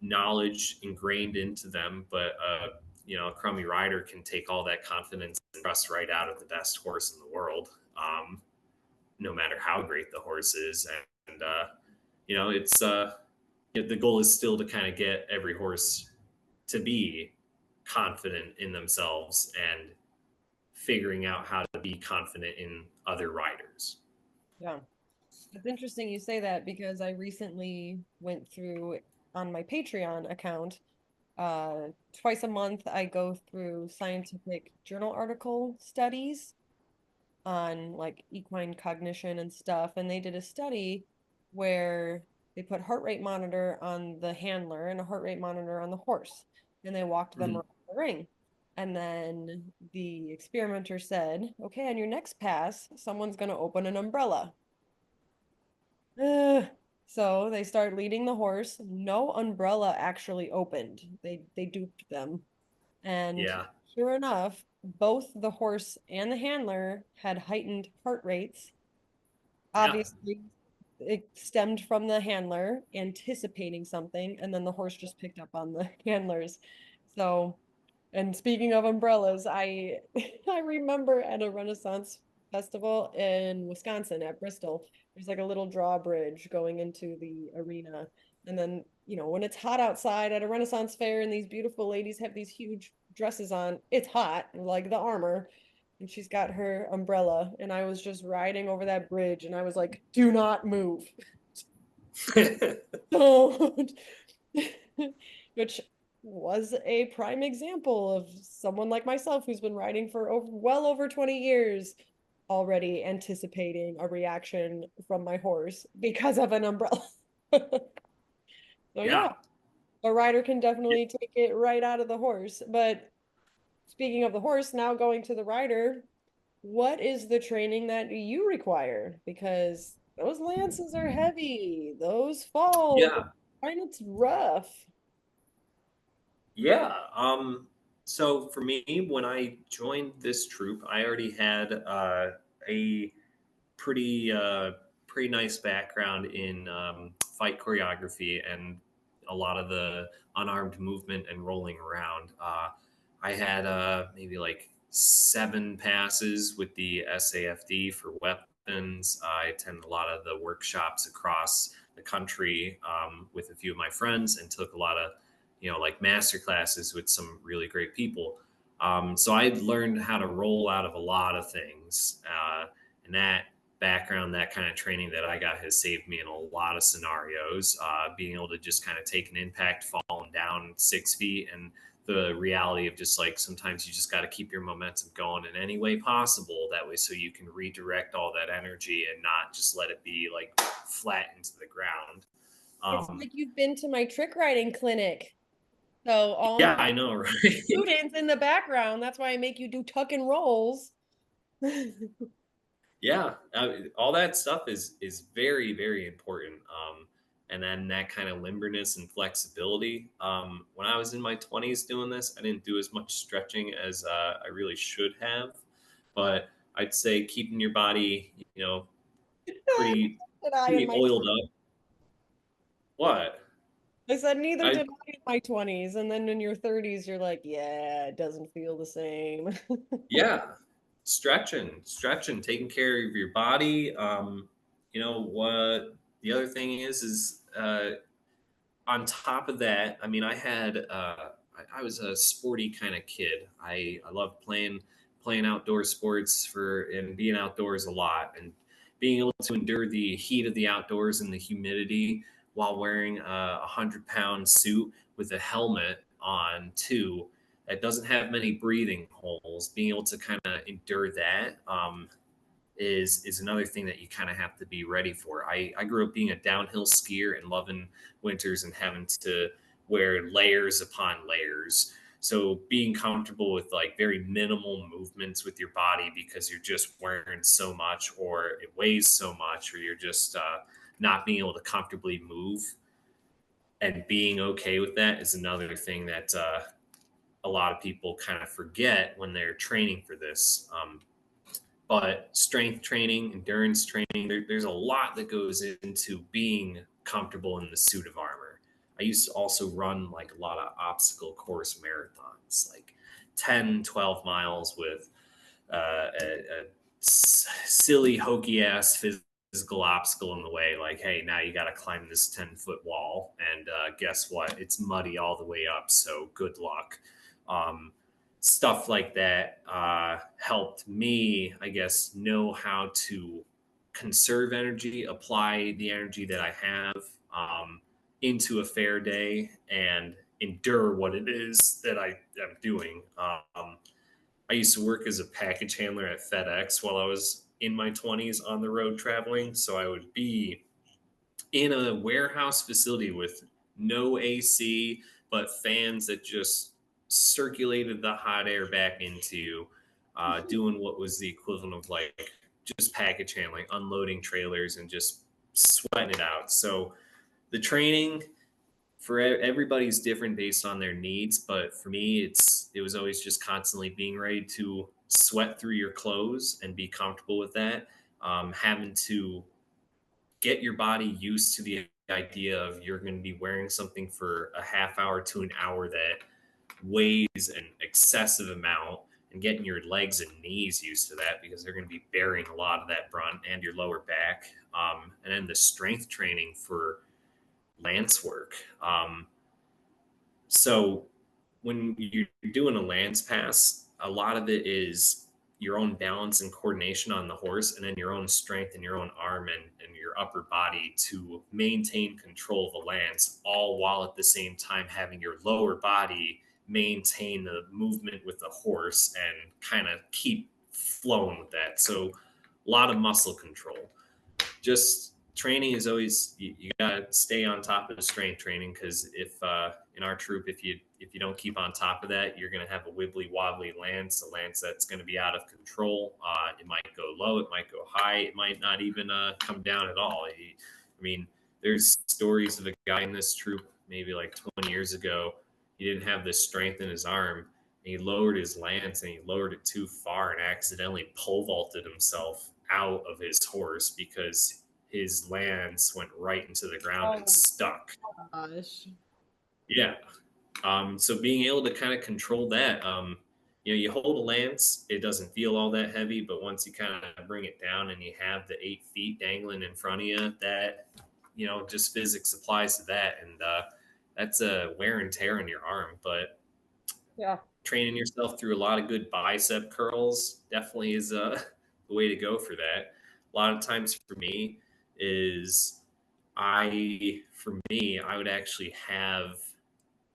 knowledge ingrained into them, but a crummy rider can take all that confidence and trust right out of the best horse in the world, no matter how great the horse is. And it's the goal is still to kind of get every horse to be confident in themselves and figuring out how to be confident in other riders. Yeah. It's interesting you say that because I recently went through on my Patreon account. Twice a month, I go through scientific journal article studies on like equine cognition and stuff. And they did a study where they put heart rate monitor on the handler and a heart rate monitor on the horse, and they walked them around the ring. And then the experimenter said, okay, on your next pass, someone's going to open an umbrella. So they start leading the horse. No umbrella actually opened. They duped them. And Yeah. sure enough, both the horse and the handler had heightened heart rates. Obviously, it stemmed from the handler anticipating something, and then the horse just picked up on the handlers. So, and speaking of umbrellas, I I remember at a Renaissance festival in Wisconsin at Bristol, there's like a little drawbridge going into the arena. And then, when it's hot outside at a Renaissance fair and these beautiful ladies have these huge dresses on, it's hot, like the armor. And she's got her umbrella. And I was just riding over that bridge and I was like, do not move. Don't. Which was a prime example of someone like myself who's been riding for well over 20 years, already anticipating a reaction from my horse because of an umbrella. So yeah, a rider can definitely take it right out of the horse. But speaking of the horse, now going to the rider, what is the training that you require? Because those lances are heavy, those falls, Yeah. and it's rough. Yeah. So for me, when I joined this troupe, I already had a pretty pretty nice background in fight choreography and a lot of the unarmed movement and rolling around. I had maybe like 7 passes with the SAFD for weapons. I attended a lot of the workshops across the country with a few of my friends and took a lot of like master classes with some really great people. So I learned how to roll out of a lot of things, and that background, that kind of training that I got has saved me in a lot of scenarios. Being able to just kind of take an impact, falling down 6 feet, and the reality of just like sometimes you just got to keep your momentum going in any way possible. That way, so you can redirect all that energy and not just let it be like flat into the ground. It's like you've been to my trick riding clinic. So all Yeah, my I know, right? students in the background, that's why I make you do tuck and rolls. Yeah, all that stuff is very very important. And then that kind of limberness and flexibility. When I was in my 20s doing this, I didn't do as much stretching as I really should have, but I'd say keeping your body, pretty Did I in pretty my oiled up. What? I said neither I did I in my 20s. And then in your 30s, you're like, yeah, it doesn't feel the same. Yeah, stretching, taking care of your body. What the other thing is on top of that, I mean, I was a sporty kind of kid. I loved playing outdoor sports and being outdoors a lot, and being able to endure the heat of the outdoors and the humidity while wearing a 100-pound suit with a helmet on too that doesn't have many breathing holes. Being able to kind of endure that is another thing that you kind of have to be ready for. I grew up being a downhill skier and loving winters and having to where layers upon layers. So being comfortable with like very minimal movements with your body because you're just wearing so much or it weighs so much or you're just not being able to comfortably move, and being okay with that is another thing that a lot of people kind of forget when they're training for this. But strength training, endurance training, there's a lot that goes into being comfortable in the suit of armor. I used to also run like a lot of obstacle course marathons, like 10, 12 miles with a silly, hokey ass physical obstacle in the way. Like, hey, now you got to climb this 10-foot wall. And guess what? It's muddy all the way up. So good luck. Um, Stuff like that helped me, I guess, know how to conserve energy, apply the energy that I have into a fair day and endure what it is that I am doing. I used to work as a package handler at FedEx while I was in my 20s on the road traveling. So I would be in a warehouse facility with no AC, but fans that just circulated the hot air back into doing what was the equivalent of like just package handling, unloading trailers, and just sweating it out. So the training for everybody's different based on their needs, but for me it was always just constantly being ready to sweat through your clothes and be comfortable with that, having to get your body used to the idea of you're going to be wearing something for a half hour to an hour that weighs an excessive amount, and getting your legs and knees used to that because they're going to be bearing a lot of that brunt, and your lower back, and then the strength training for lance work. So when you're doing a lance pass, a lot of it is your own balance and coordination on the horse, and then your own strength in your own arm and your upper body to maintain control of the lance, all while at the same time having your lower body maintain the movement with the horse and kind of keep flowing with that. So a lot of muscle control. Just training is always, you gotta stay on top of the strength training, because if in our troop, if you don't keep on top of that, you're gonna have a wibbly wobbly lance, a lance that's gonna be out of control. It might go low, it might go high, it might not even come down at all. I mean, there's stories of a guy in this troop maybe like 20 years ago. He didn't have the strength in his arm, and he lowered his lance and he lowered it too far and accidentally pole vaulted himself out of his horse because his lance went right into the ground and stuck. Gosh. Yeah. So being able to kind of control that, you hold a lance, it doesn't feel all that heavy, but once you kind of bring it down and you have the 8 feet dangling in front of you, that, just physics applies to that. And that's a wear and tear on your arm. But Yeah. training yourself through a lot of good bicep curls definitely is the way to go for that. A lot of times for me is I would actually have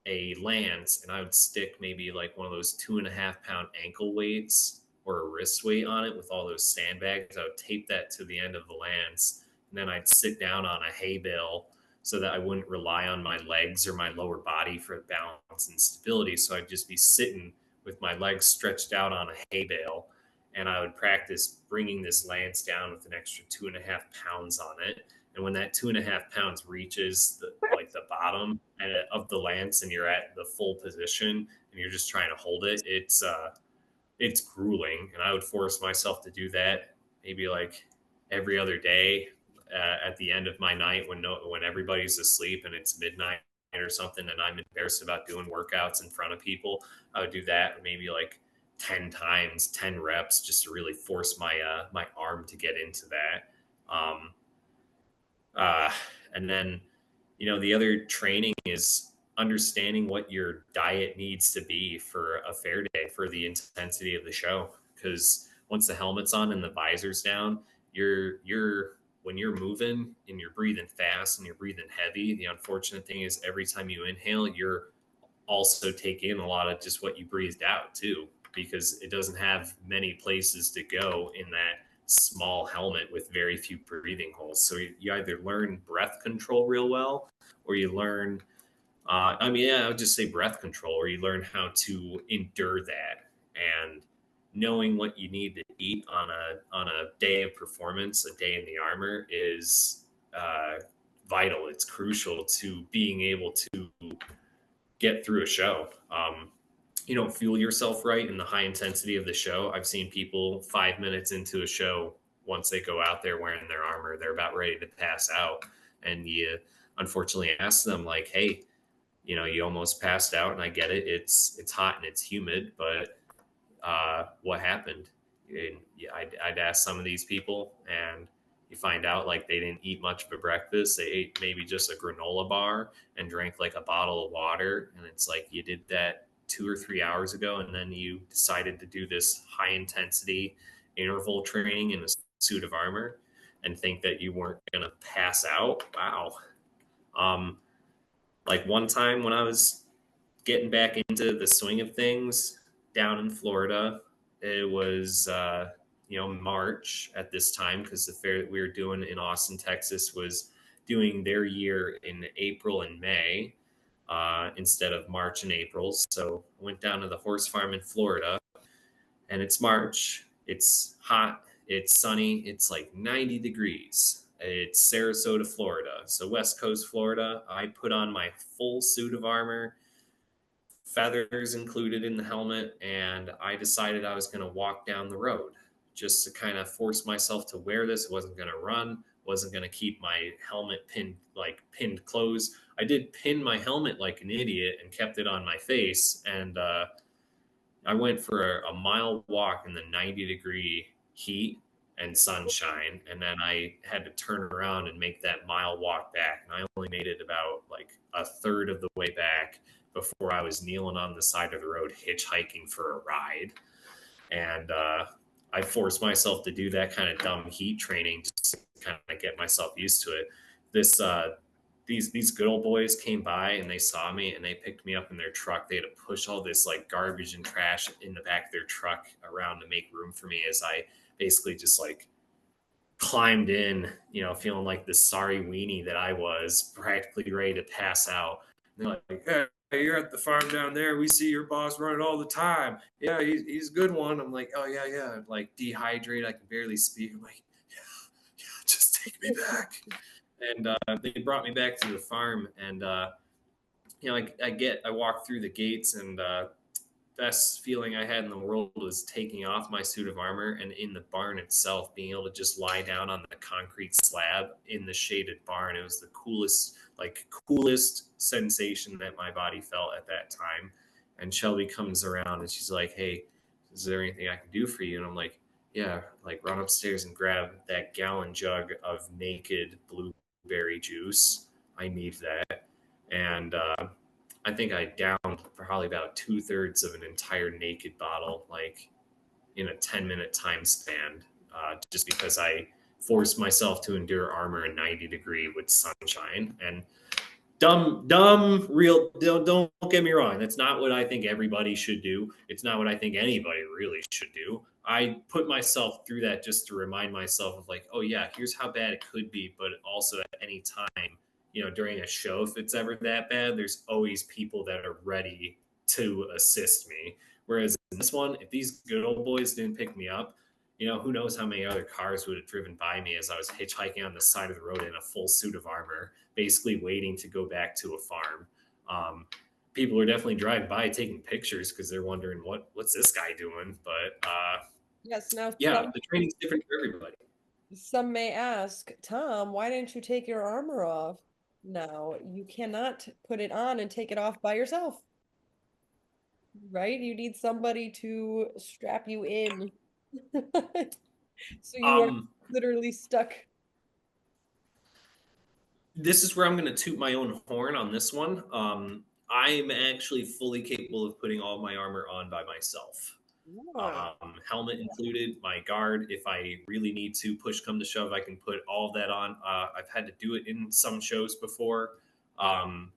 a lance and I would stick maybe like one of those 2.5 pound ankle weights or a wrist weight on it with all those sandbags. I would tape that to the end of the lance, and then I'd sit down on a hay bale so that I wouldn't rely on my legs or my lower body for balance and stability. So I'd just be sitting with my legs stretched out on a hay bale, and I would practice bringing this lance down with an extra 2.5 pounds on it. And when that 2.5 pounds reaches the bottom of the lance and you're at the full position and you're just trying to hold it, it's grueling. And I would force myself to do that maybe like every other day at the end of my night when everybody's asleep and it's midnight or something, and I'm embarrassed about doing workouts in front of people. I would do that maybe like 10 times, 10 reps, just to really force my arm to get into that. And then, the other training is understanding what your diet needs to be for a fair day, for the intensity of the show. Because once the helmet's on and the visor's down, when you're moving and you're breathing fast and you're breathing heavy, the unfortunate thing is every time you inhale, you're also taking in a lot of just what you breathed out too, because it doesn't have many places to go in that small helmet with very few breathing holes. So you either learn breath control real well, or you learn I mean, yeah, I would just say breath control, where you learn how to endure that, and knowing what you need to eat on a day of performance, a day in the armor is vital. It's crucial to being able to get through a show. You don't fuel yourself right in the high intensity of the show. I've seen people 5 minutes into a show, once they go out there wearing their armor, they're about ready to pass out, and you unfortunately ask them like, "Hey, you almost passed out, and I get it. It's hot and it's humid, but what happened?" And yeah, I'd ask some of these people, and you find out like they didn't eat much for breakfast. They ate maybe just a granola bar and drank like a bottle of water, and it's like you did that 2 or 3 hours ago, and then you decided to do this high intensity interval training in a suit of armor, and think that you weren't gonna pass out. Wow. Um, like one time when I was getting back into the swing of things down in Florida. It was, March at this time, because the fair that we were doing in Austin, Texas was doing their year in April and May instead of March and April. So I went down to the horse farm in Florida, and it's March. It's hot. It's sunny. It's like 90 degrees. It's Sarasota, Florida. So West Coast Florida. I put on my full suit of armor, feathers included in the helmet, and I decided I was going to walk down the road just to kind of force myself to wear this. It wasn't going to run, wasn't going to keep my helmet pinned closed. I did pin my helmet like an idiot and kept it on my face, and I went for a mile walk in the 90-degree heat and sunshine, and then I had to turn around and make that mile walk back, and I only made it about like a third of the way back before I was kneeling on the side of the road hitchhiking for a ride. And I forced myself to do that kind of dumb heat training just to kind of get myself used to it. This these good old boys came by and they saw me and they picked me up in their truck. They had to push all this like garbage and trash in the back of their truck around to make room for me, as I basically just like climbed in, feeling like the sorry weenie that I was, practically ready to pass out. And they're like, "Hey, you're at the farm down there. We see your boss running all the time. Yeah, he's a good one." I'm like, "Oh, yeah, yeah." I'm like dehydrated. I can barely speak. I'm like, "Yeah, yeah, just take me back." And they brought me back to the farm. And, I walked through the gates, and best feeling I had in the world was taking off my suit of armor, and in the barn itself, being able to just lie down on the concrete slab in the shaded barn. It was the coolest sensation that my body felt at that time. And Shelby comes around and she's like, "Hey, is there anything I can do for you?" And I'm like, "Yeah, like run upstairs and grab that gallon jug of naked blueberry juice. I need that." And I think I downed probably about 2/3 of an entire naked bottle, like in a 10-minute time span, just because I forced myself to endure armor in 90 degree with sunshine. And real, don't get me wrong. That's not what I think everybody should do. It's not what I think anybody really should do. I put myself through that just to remind myself of like, oh yeah, here's how bad it could be. But also at any time, during a show, if it's ever that bad, there's always people that are ready to assist me. Whereas in this one, if these good old boys didn't pick me up, who knows how many other cars would have driven by me as I was hitchhiking on the side of the road in a full suit of armor, basically waiting to go back to a farm. People are definitely driving by taking pictures because they're wondering what's this guy doing. But Yes, now yeah, the training's different for everybody. some may ask, Tom, why didn't you take your armor off? Now, you cannot put it on and take it off by yourself, right? You need somebody to strap you in. So you are Um, literally stuck. this is where I'm going to toot my own horn on this one. I'm actually fully capable of putting all my armor on by myself. Ah, Helmet included, my guard. If I really need to, push come to shove, I can put all of that on. I've had to do it in some shows before. Um,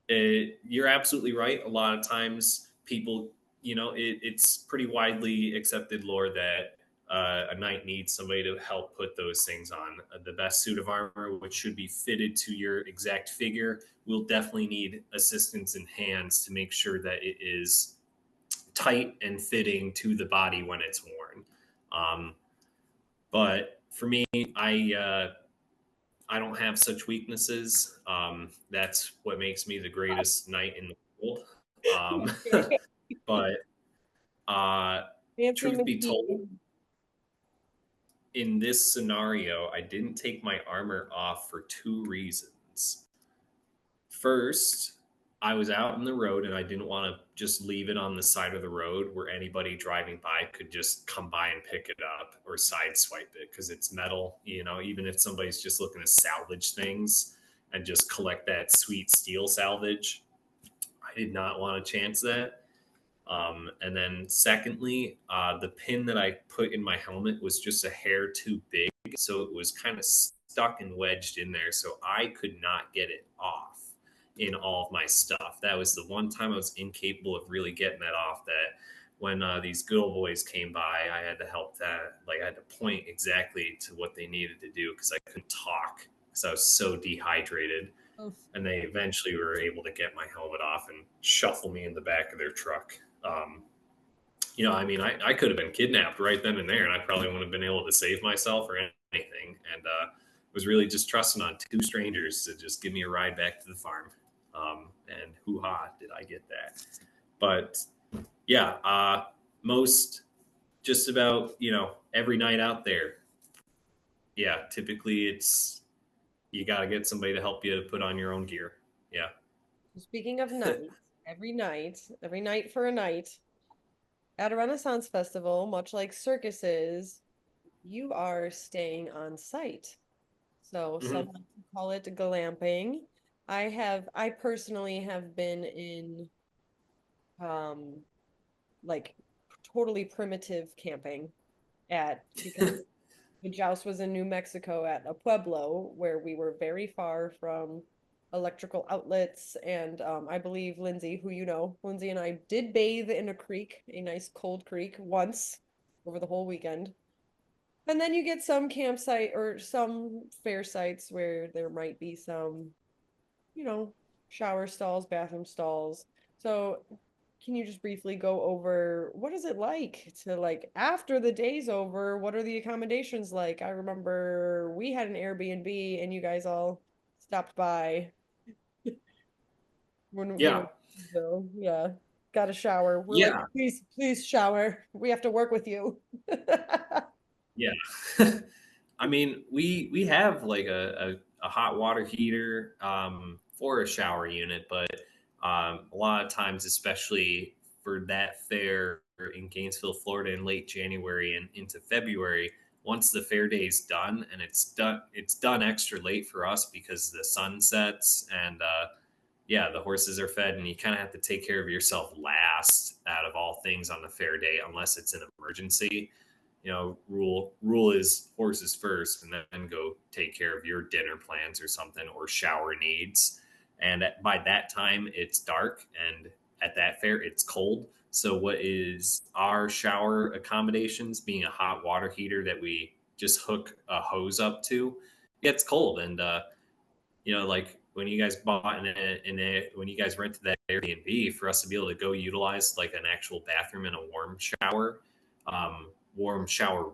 you're absolutely right. A lot of times, people, it's pretty widely accepted lore that a knight needs somebody to help put those things on. The best suit of armor, which should be fitted to your exact figure, will definitely need assistance in hands to make sure that it is tight and fitting to the body when it's worn. Um, but for me, I don't have such weaknesses. That's what makes me the greatest knight in the world. Um, but Fancy truth be told, McGee. in this scenario, I didn't take my armor off for two reasons. First, I was out in the road and I didn't want to just leave it on the side of the road where anybody driving by could just come by and pick it up or sideswipe it because it's metal. Even if somebody's just looking to salvage things and just collect that sweet steel salvage, I did not want to chance that. And then, secondly, the pin that I put in my helmet was just a hair too big. So it was kind of stuck and wedged in there. So I could not get it off in all of my stuff. That was the one time I was incapable of really getting that off. That when these good old boys came by, I had to help that. Like, I had to point exactly to what they needed to do because I couldn't talk because I was so dehydrated. Oh, And they eventually were able to get my helmet off and shuffle me in the back of their truck. I mean, I could have been kidnapped right then and there, and I probably wouldn't have been able to save myself or anything. And was really just trusting on two strangers to just give me a ride back to the farm. And hoo ha, did I get that? But yeah, most just about every night out there. Yeah, typically it's you got to get somebody to help you to put on your own gear. Yeah. speaking of night, every night for a night at a Renaissance festival, much like circuses, you are staying on site. So some Mhm. like to call it glamping. I personally have been in um like totally primitive camping because the joust was in New Mexico at a pueblo where we were very far from electrical outlets. And I believe Lindsay, who you know, Lindsay and I did bathe in a creek, a nice cold creek once over the whole weekend. And then you get some campsite or some fair sites where there might be some, you know, shower stalls, bathroom stalls. So can you just briefly go over what is it like to like after the day's over, what are the accommodations like? I remember we had an Airbnb and you guys all stopped by when we Yeah. were Bill. Yeah. Got a shower. We're like, Yeah. please shower. We have to work with you. Yeah. I mean, we have like a hot water heater for a shower unit, but a lot of times, especially for that fair in Gainesville, Florida, in late January and into February, once the fair day is done, and it's done extra late for us because the sun sets and yeah, the horses are fed, and you kind of have to take care of yourself last out of all things on the fair day, unless it's an emergency. Rule is horses first, and then go take care of your dinner plans or something or shower needs. And by that time, it's dark, and at that fair, it's cold. So, what is our shower accommodations being a hot water heater that we just hook a hose up to? Gets cold, and like when you guys bought when you guys rented that Airbnb for us to be able to go utilize like an actual bathroom and a warm shower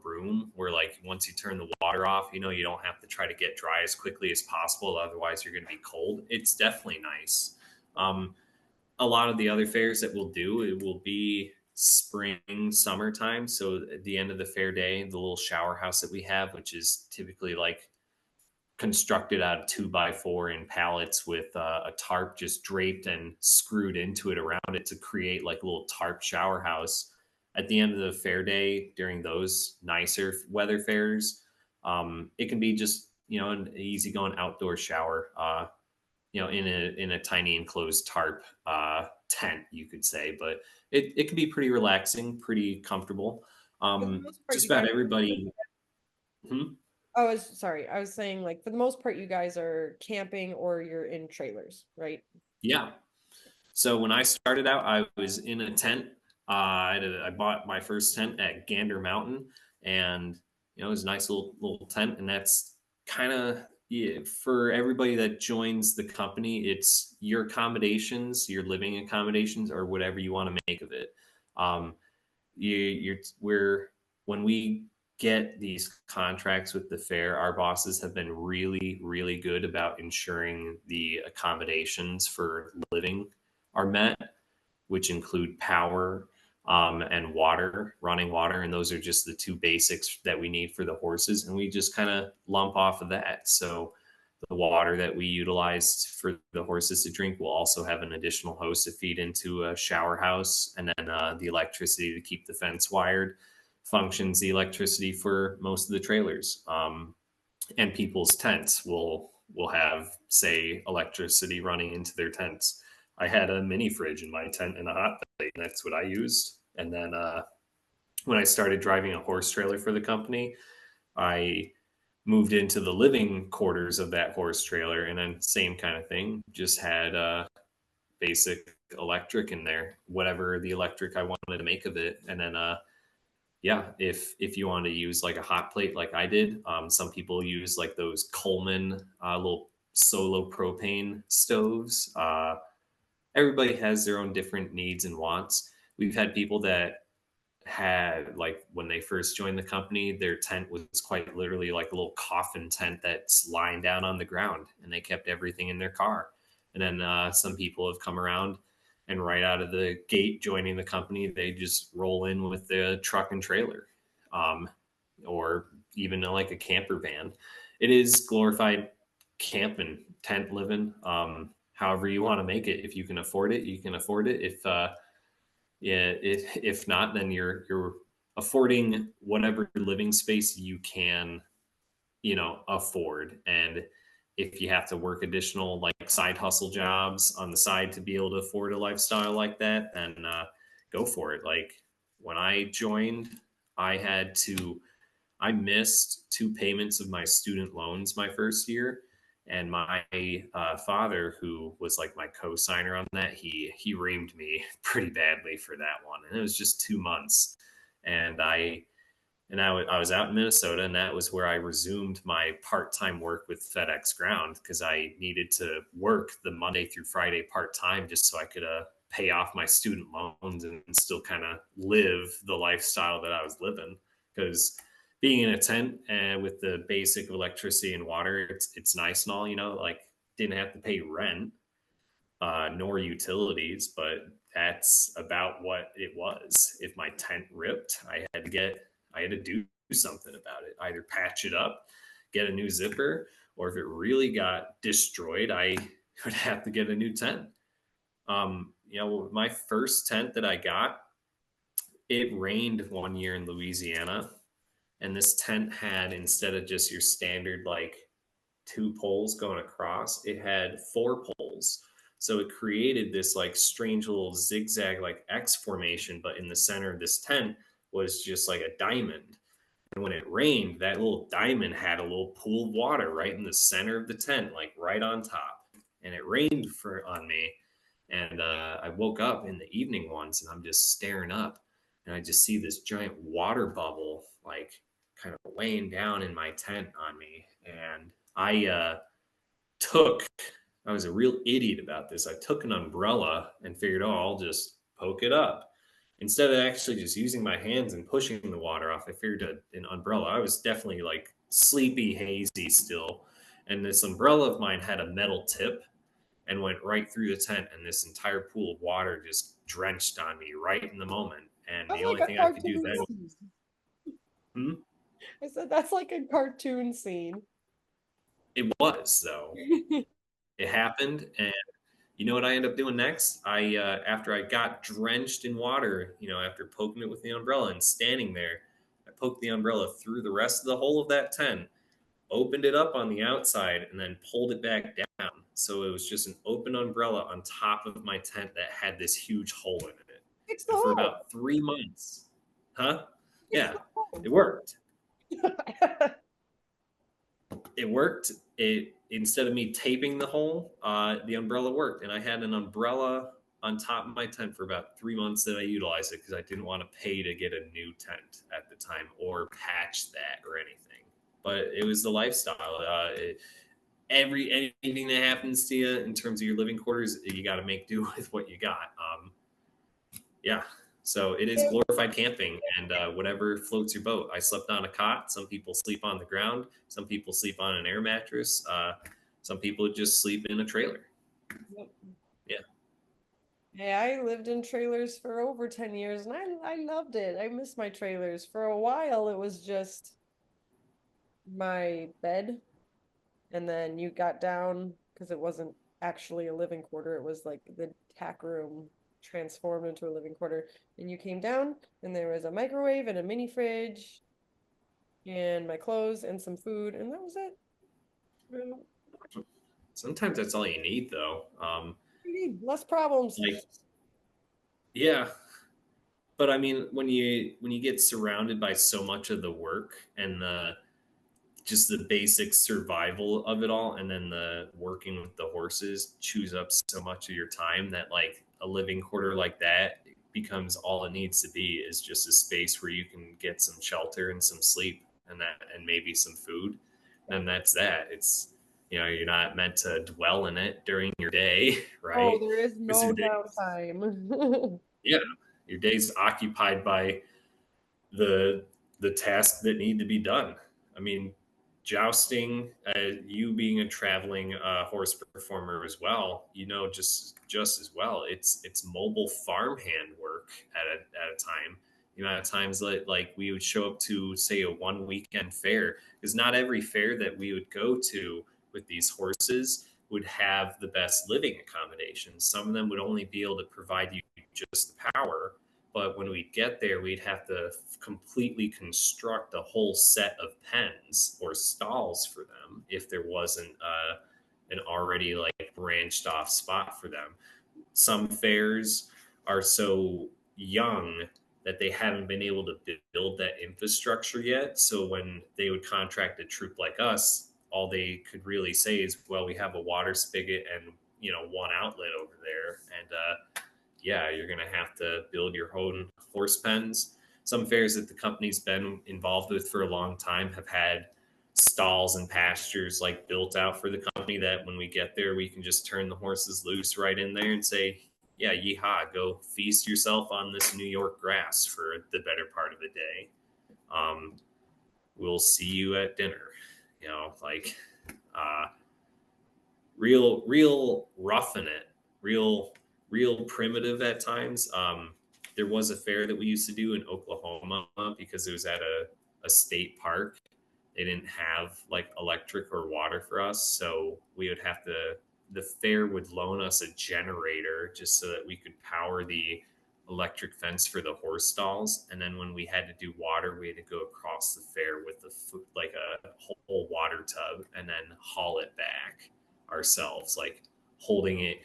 room where like once you turn the water off, you don't have to try to get dry as quickly as possible. Otherwise, you're going to be cold. It's definitely nice. Um, a lot of the other fairs that we'll do, it will be spring, summertime. So at the end of the fair day, the little shower house that we have, which is typically like constructed out of 2x4 in pallets with a tarp just draped and screwed into it around it to create like a little tarp shower house. At the end of the fair day during those nicer weather fairs, it can be just an easygoing outdoor shower. In a tiny enclosed tarp tent, you could say, but it can be pretty relaxing, pretty comfortable. For the most part, Just you about guys, everybody. Hmm? I was saying like for the most part, you guys are camping or you're in trailers, right? Yeah. So when I started out, I was in a tent. I bought my first tent at Gander Mountain, And it was a nice little tent. And that's kind of, yeah, for everybody that joins the company, it's your accommodations, your living accommodations, or whatever you want to make of it. Um, we're when we get these contracts with the fair, our bosses have been really, really good about ensuring the accommodations for living are met, which include power and water, running water. And those are just the two basics that we need for the horses. And we just kind of lump off of that. So the water that we utilized for the horses to drink will also have an additional hose to feed into a shower house. And then the electricity to keep the fence wired functions the electricity for most of the trailers. And people's tents will have, say, electricity running into their tents. I had a mini fridge in my tent and a hot plate, and that's what I used. And then when I started driving a horse trailer for the company, I moved into the living quarters of that horse trailer, and then same kind of thing, just had basic electric in there, whatever the electric I wanted to make of it. And then yeah, if you want to use like a hot plate like I did, some people use like those Coleman little solo propane stoves. Everybody has their own different needs and wants. We've had people that had, like, when they first joined the company, their tent was quite literally like a little coffin tent that's lying down on the ground, and they kept everything in their car. And then some people have come around, and right out of the gate joining the company, they just roll in with the truck and trailer, um, or even like a camper van. It is glorified camping, tent living, however you want to make it. If you can afford it, you can afford it. If not, then you're affording whatever living space you can, afford. And if you have to work additional like side hustle jobs on the side to be able to afford a lifestyle like that, then go for it. Like when I joined, I had to I missed two payments of my student loans my first year, and my father, who was like my co-signer on that, he reamed me pretty badly for that one, and it was just 2 months. And I was out in Minnesota, and that was where I resumed my part-time work with FedEx Ground, because I needed to work the Monday through Friday part-time just so I could pay off my student loans and still kind of live the lifestyle that I was living. Because being in a tent and with the basic electricity and water, it's nice and all, like didn't have to pay rent nor utilities, but that's about what it was. If my tent ripped, I had to do something about it. Either patch it up, get a new zipper, or if it really got destroyed, I would have to get a new tent. My first tent that I got, it rained one year in Louisiana, and this tent had, instead of just your standard like two poles going across, it had four poles. So it created this like strange little zigzag like X formation, but in the center of this tent was just like a diamond. And when it rained, that little diamond had a little pool of water right in the center of the tent, like right on top. And it rained on me. And I woke up in the evening once, and I'm just staring up, and I just see this giant water bubble, like kind of weighing down in my tent on me. And took, I was a real idiot about this. I took an umbrella and figured, oh, I'll just poke it up. Instead of actually just using my hands and pushing the water off, I figured an umbrella. I was definitely like sleepy, hazy still. And this umbrella of mine had a metal tip and went right through the tent. And this entire pool of water just drenched on me right in the moment. And That's the like only a thing I could do cartoon then, scene. hmm, I said that's like a cartoon scene. it was, though. It happened. And you know what I ended up doing next? After I got drenched in water, after poking it with the umbrella and standing there, I poked the umbrella through the rest of the whole of that tent, opened it up on the outside, and then pulled it back down. So it was just an open umbrella on top of my tent that had this huge hole in it. Fix the And for hole. about 3 months, huh? Fix Yeah, the hole. it worked. It worked. It, instead of me taping the hole, the umbrella worked, and I had an umbrella. on top of my tent for about 3 months that I utilized it because I didn't want to pay to get a new tent at the time or patch that or anything. But it was the lifestyle. Anything that happens to you in terms of your living quarters, you got to make do with what you got. Yeah. So it is glorified camping and whatever floats your boat. I slept on a cot. Some people sleep on the ground. Some people sleep on an air mattress. Some people just sleep in a trailer. Yep. Yeah. Yeah, I lived in trailers for over 10 years and I loved it. I miss my trailers. For a while, it was just my bed, and then you got down because it wasn't actually a living quarter. It was like the tack room transformed into a living quarter. And you came down, and there was a microwave and a mini fridge and my clothes and some food, and that was it. Sometimes that's all you need, though. You need less problems. Like, yeah, but I mean, when you get surrounded by so much of the work and the just the basic survival of it all, and then the working with the horses chews up so much of your time that like a living quarter like that becomes all it needs to be is just a space where you can get some shelter and some sleep and maybe some food, and that's that. It's you're not meant to dwell in it during your day, Oh, right? there is Because no downtime. yeah, your day's occupied by the the tasks that need to be done. I mean, jousting, you being a traveling horse performer as well, just as well. It's mobile farmhand work at a time. The amount of times like we would show up to say a 1 weekend fair, because not every fair that we would go to with these horses would have the best living accommodations. Some of them would only be able to provide you just the power, but when we get there, we'd have to completely construct a whole set of pens or stalls for them if there wasn't an already like branched off spot for them. Some fairs are so young that they haven't been able to build that infrastructure yet. So when they would contract a troupe like us, all they could really say is, "Well, we have a water spigot and one outlet over there," and yeah, you're going to have to build your own horse pens. Some fairs that the company's been involved with for a long time have had stalls and pastures like built out for the company that when we get there, we can just turn the horses loose right in there and say, yeah, yeehaw, go feast yourself on this New York grass for the better part of the day. Um, we'll see you at dinner. Like uh, real roughing it, real primitive at times. There was a fair that we used to do in Oklahoma because it was at a state park. They didn't have like electric or water for us, so we would have to. The fair would loan us a generator just so that we could power the electric fence for the horse stalls, and then when we had to do water, we had to go across the fair with like a whole water tub and then haul it back ourselves, like holding it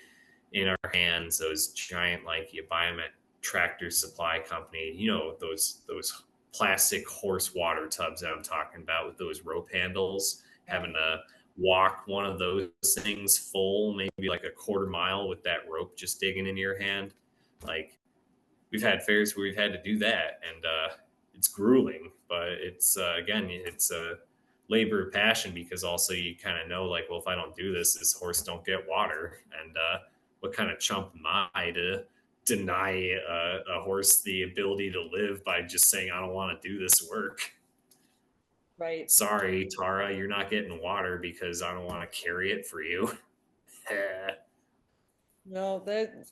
in our hands. Those giant, like you buy them at Tractor Supply Company, those plastic horse water tubs that I'm talking about with those rope handles, having to walk one of those things full, maybe like a quarter mile with that rope just digging in your hand. Like we've had fairs where we've had to do that, and it's grueling, but it's again, it's a labor of passion because also you kind of know like, well, if I don't do this horse don't get water, and what kind of chump am I to deny a horse the ability to live by just saying I don't want to do this work? Right. Sorry, Tara, you're not getting water because I don't want to carry it for you. No, that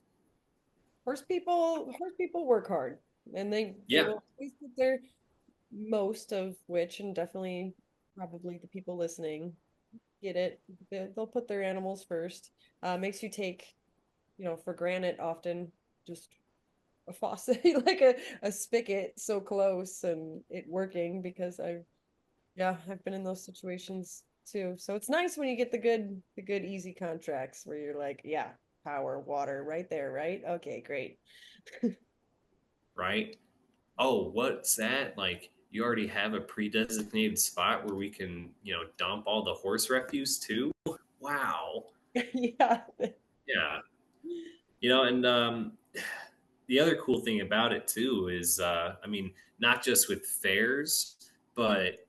horse people work hard, and they Yeah, will always put their most of which, and definitely probably the people listening get it. They'll put their animals first. Makes you take, for granted often just a faucet, like a spigot so close and it working because I've been in those situations too. So it's nice when you get the good easy contracts where you're like, yeah, power, water right there, right? Okay, great. right. Oh, what's that? Like you already have a pre-designated spot where we can, dump all the horse refuse too? Wow. Yeah. Yeah. And the other cool thing about it too is, I mean, not just with fairs, but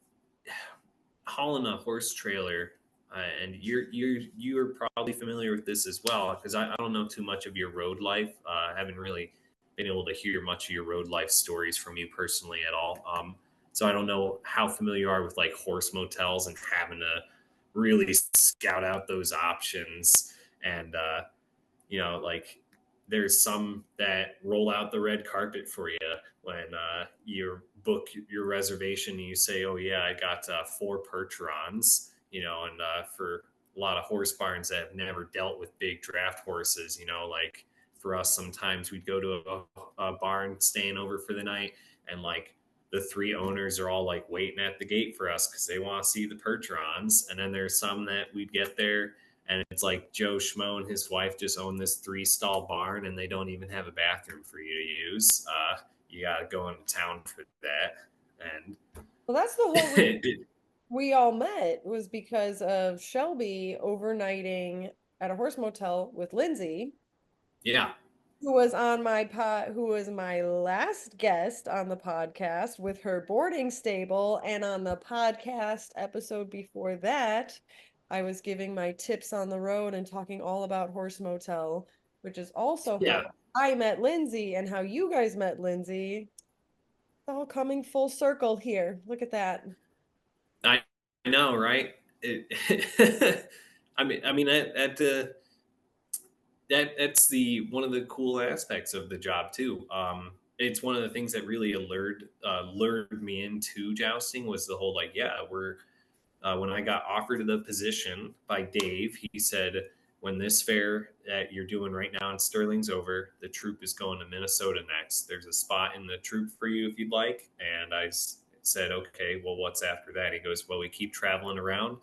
hauling a horse trailer. And you're probably familiar with this as well, because I don't know too much of your road life. I haven't really been able to hear much of your road life stories from you personally at all. So I don't know how familiar you are with like horse motels and having to really scout out those options. And like there's some that roll out the red carpet for you when you book your reservation and you say, oh yeah, I got 4 percherons, and for a lot of horse barns that have never dealt with big draft horses, like for us, sometimes we'd go to a barn staying over for the night, and like the 3 owners are all like waiting at the gate for us because they want to see the percherons. And then there's some that we'd get there and it's like Joe Schmo and his wife just own this 3-stall barn, and they don't even have a bathroom for you to use. You got to go into town for that. And Well, that's the whole reason we all met was because of Shelby overnighting at a horse motel with Lindsay, yeah, who was my last guest on the podcast with her boarding stable, and on the podcast episode before that, I was giving my tips on the road and talking all about horse motel, which is also how yeah, I met Lindsay and how you guys met Lindsay. It's all coming full circle here. Look at that. I know, right? I mean, at the that's the one of the cool aspects of the job too. It's one of the things that really lured me into jousting was the whole like, yeah, we're when I got offered the position by Dave, he said, when this fair that you're doing right now in Sterling's over, the troupe is going to Minnesota next. There's a spot in the troupe for you if you'd like. And I said, okay, well, what's after that? He goes, well, we keep traveling around.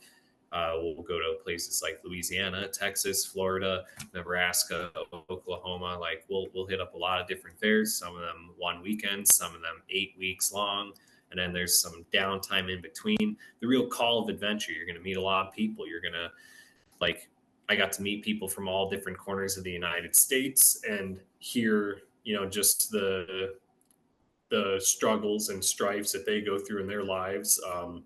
We'll go to places like Louisiana, Texas, Florida, Nebraska, Oklahoma. Like we'll hit up a lot of different fairs. Some of them 1 weekend, some of them 8 weeks long, and then there's some downtime in between. The real call of adventure. You're going to meet a lot of people. You're going to like. I got to meet people from all different corners of the United States and hear, just the struggles and strifes that they go through in their lives. And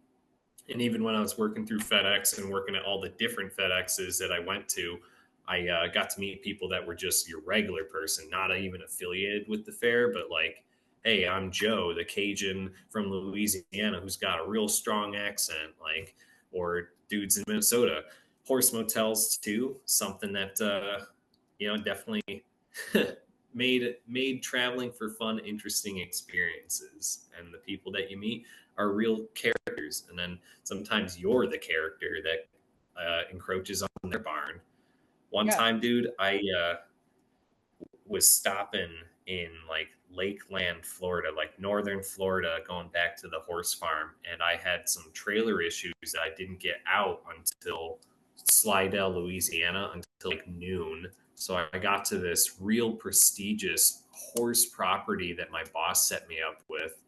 even when I was working through FedEx and working at all the different FedExes that I went to, I got to meet people that were just your regular person, not even affiliated with the fair, but like, hey, I'm Joe, the Cajun from Louisiana who's got a real strong accent, like, or dudes in Minnesota. Horse motels too, something that definitely made traveling for fun, interesting experiences, and the people that you meet are real characters, and then sometimes you're the character that encroaches on their barn. One Yeah. time, dude, I was stopping in like Lakeland, Florida, like northern Florida, going back to the horse farm, and I had some trailer issues that I didn't get out until Slidell, Louisiana, until like noon. So I got to this real prestigious horse property that my boss set me up with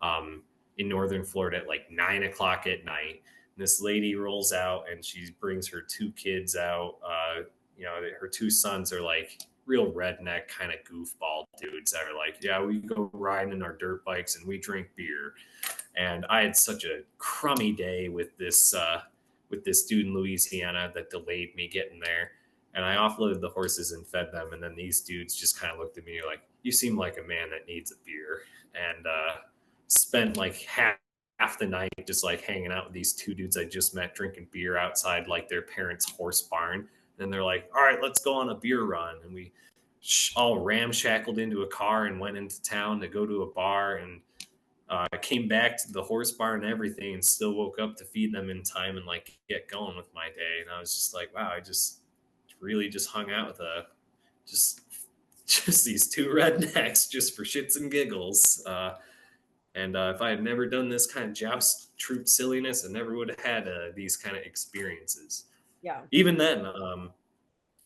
um, in northern Florida at like 9 o'clock at night. And this lady rolls out and she brings her 2 kids out. Her 2 sons are like real redneck kind of goofball dudes that are like, yeah, we go riding in our dirt bikes and we drink beer. And I had such a crummy day with this dude in Louisiana that delayed me getting there. And I offloaded the horses and fed them. And then these dudes just kind of looked at me like, you seem like a man that needs a beer. And spent like half the night just like hanging out with these 2 dudes I just met drinking beer outside like their parents' horse barn. And they're like, all right, let's go on a beer run. And we all ramshackled into a car and went into town to go to a bar. And I came back to the horse barn and everything and still woke up to feed them in time and like get going with my day. And I was just like, wow, I just really just hung out with just just these 2 rednecks just for shits and giggles. And if I had never done this kind of joust troop silliness, I never would have had these kind of experiences. Yeah. Even then,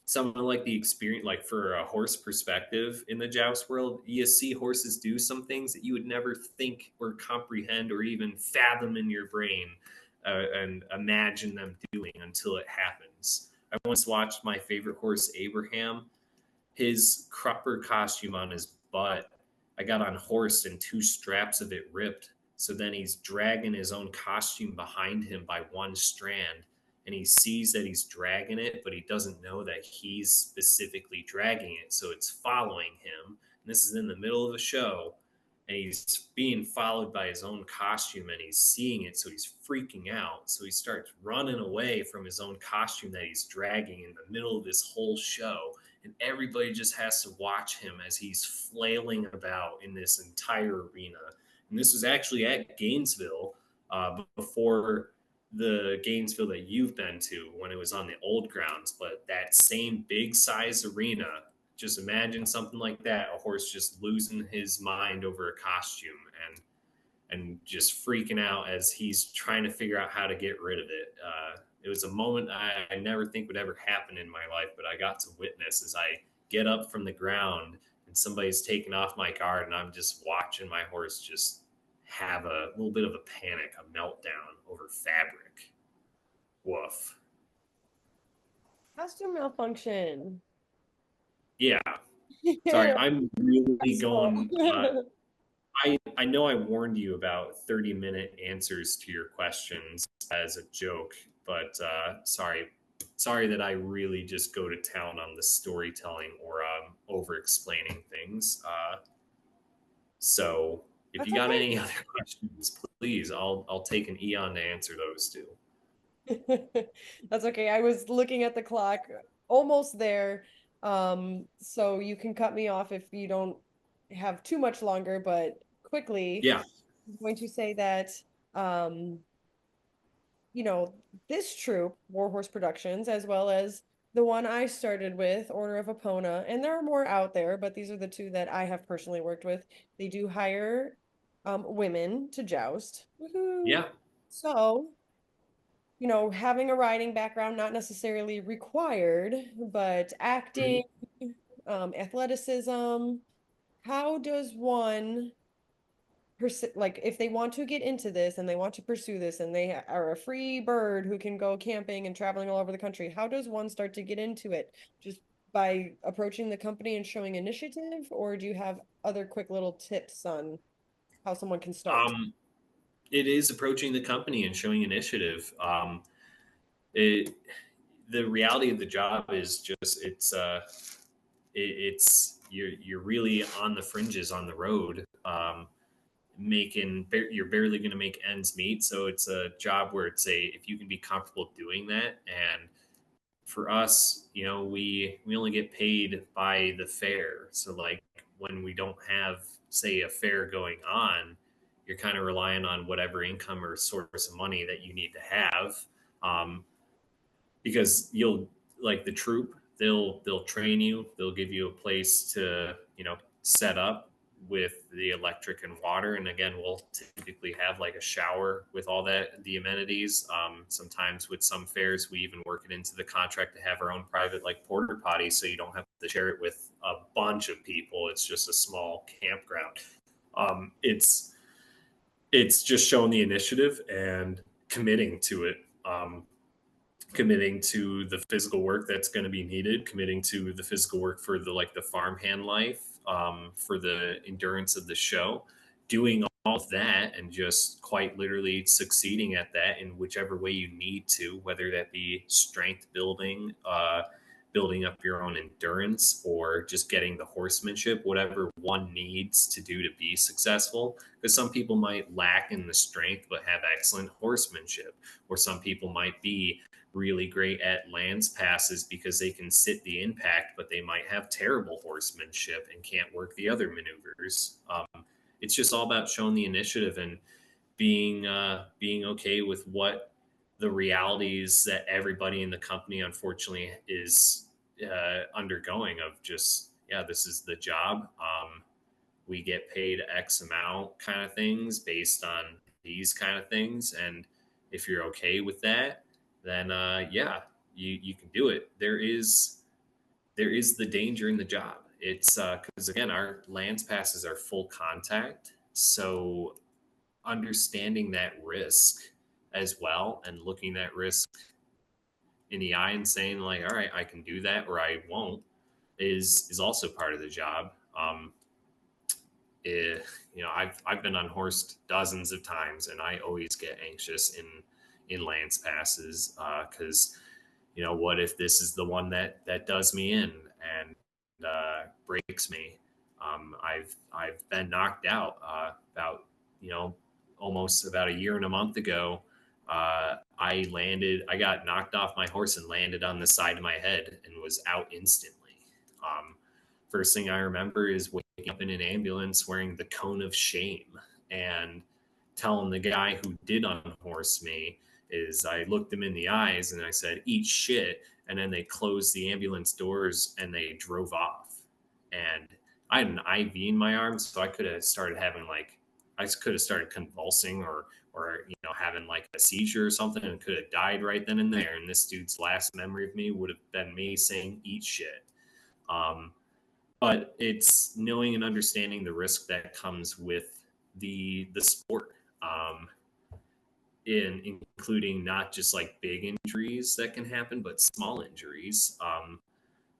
something like the experience, like for a horse perspective in the joust world, you see horses do some things that you would never think or comprehend or even fathom in your brain and imagine them doing until it happens. I once watched my favorite horse, Abraham, his crupper costume on his butt, I got on horse and two straps of it ripped. So then he's dragging his own costume behind him by one strand, and he sees that he's dragging it, but he doesn't know that he's specifically dragging it. So it's following him. And this is in the middle of a show, and he's being followed by his own costume, and he's seeing it. So he's freaking out. So he starts running away from his own costume that he's dragging in the middle of this whole show. And everybody just has to watch him as he's flailing about in this entire arena. And this was actually at Gainesville, before the Gainesville that you've been to when it was on the old grounds. But that same big size arena, just imagine something like that, a horse just losing his mind over a costume and just freaking out as he's trying to figure out how to get rid of it. It was a moment I never think would ever happen in my life, but I got to witness as I get up from the ground and somebody's taking off my guard, and I'm just watching my horse just have a little bit of a panic, a meltdown over fabric. Woof. Costume malfunction. Yeah. Sorry, I'm really So, going. I know I warned you about 30-minute answers to your questions as a joke, but sorry that I really just go to town on the storytelling or over explaining things. So if that's you got okay. any other questions, please, I'll take an eon to answer those too. That's okay. I was looking at the clock, almost there. So you can cut me off if you don't have too much longer, but quickly, Yeah. I'm going to say that um, you know, this troupe, Warhorse Productions, as well as the one I started with, Order of Epona, and there are more out there, but these are the two that I have personally worked with. They do hire women to joust. Woohoo! Yeah. So, having a riding background, not necessarily required, but Mhm. acting, athleticism, how does one like if they want to get into this and they want to pursue this and they are a free bird who can go camping and traveling all over the country, how does one start to get into it? Just by approaching the company and showing initiative, or do you have other quick little tips on how someone can start? Um, it is approaching the company and showing initiative. It The reality of the job is just it's you're really on the fringes on the road. You're barely going to make ends meet, so it's a job where it's a if you can be comfortable doing that. And for us, we only get paid by the fair. So like when we don't have, say, a fair going on, you're kind of relying on whatever income or source of money that you need to have. um, because you'll like the troupe, they'll train you, they'll give you a place to set up with the electric and water, and again we'll typically have like a shower with all the amenities. Sometimes with some fairs we even work it into the contract to have our own private like porter potty, so you don't have to share it with a bunch of people. It's just a small campground. It's just showing the initiative and committing to it. Committing to the physical work that's going to be needed, committing to the physical work for the farmhand life, for the endurance of the show, doing all of that and just quite literally succeeding at that in whichever way you need to, whether that be strength building, building up your own endurance, or just getting the horsemanship, whatever one needs to do to be successful. Because some people might lack in the strength but have excellent horsemanship, or some people might be really great at lance passes because they can sit the impact, but they might have terrible horsemanship and can't work the other maneuvers. It's just all about showing the initiative and being okay with what the realities that everybody in the company unfortunately is undergoing. Of just, yeah, this is the job. We get paid X amount kind of things based on these kind of things, and if you're okay with that, then yeah, you can do it. There is the danger in the job. It's because again, our lands passes are full contact, so understanding that risk as well and looking that risk in the eye and saying like, all right, I can do that or I won't. is also part of the job. I've been unhorsed dozens of times, and I always get anxious in lance passes because what if this is the one that does me in and breaks me? I've been knocked out about almost about a year and a month ago. I got knocked off my horse and landed on the side of my head and was out instantly. Um, First thing I remember is waking up in an ambulance wearing the cone of shame and telling the guy who did unhorse me is I looked him in the eyes and I said, "Eat shit." And then they closed the ambulance doors and they drove off. And I had an IV in my arm, so I could have started having I could have started convulsing or having like a seizure or something and could have died right then and there. And this dude's last memory of me would have been me saying "eat shit." Um, but it's knowing and understanding the risk that comes with the sport, including not just like big injuries that can happen, but small injuries.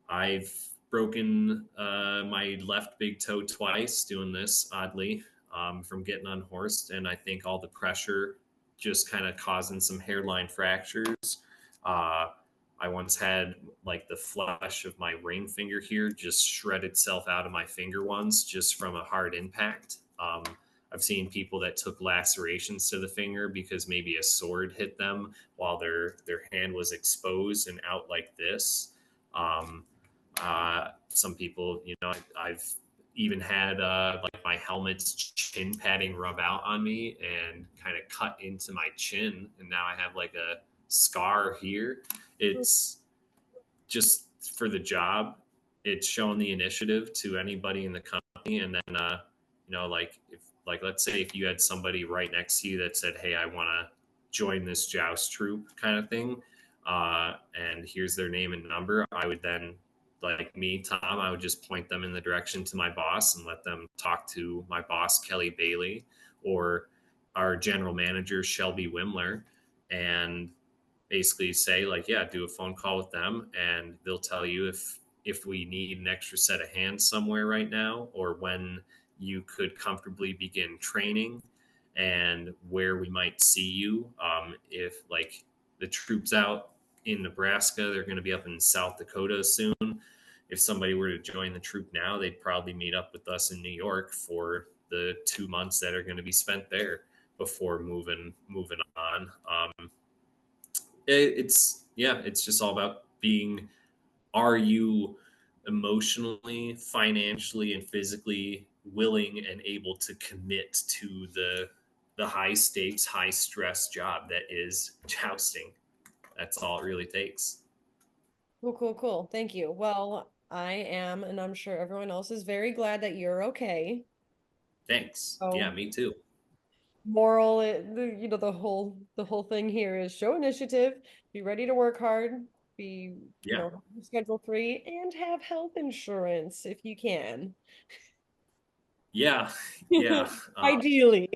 I've broken my left big toe twice doing this, oddly, from getting unhorsed, and I think all the pressure just kind of causing some hairline fractures. Uh, I once had like the flesh of my ring finger here just shred itself out of my finger once just from a hard impact. I've seen people that took lacerations to the finger because maybe a sword hit them while their hand was exposed and out like this. Um, some people, I've even had like my helmet's chin padding rub out on me and kind of cut into my chin, and now I have like a scar here. It's just for the job. It's showing the initiative to anybody in the company, and then like if like let's say if you had somebody right next to you that said, "Hey, I want to join this joust troupe," kind of thing, and here's their name and number, I would then, like me, Tom, I would just point them in the direction to my boss and let them talk to my boss, Kelly Bailey, or our general manager, Shelby Wimler, and basically say like, yeah, do a phone call with them and they'll tell you if we need an extra set of hands somewhere right now or when you could comfortably begin training and where we might see you. If like the troops out in Nebraska, they're going to be up in South Dakota soon. If somebody were to join the troop now, they'd probably meet up with us in New York for the 2 months that are going to be spent there before moving on. It's just all about being. Are you emotionally, financially, and physically willing and able to commit to the high stakes, high stress job that is jousting? That's all it really takes. Cool, cool, cool. Thank you. Well, I am, and I'm sure everyone else is very glad that you're okay. Thanks. Yeah, So, me too. moral, the whole thing here is show initiative, be ready to work hard, be, Yeah, schedule free, and have health insurance if you can. yeah, yeah. Ideally.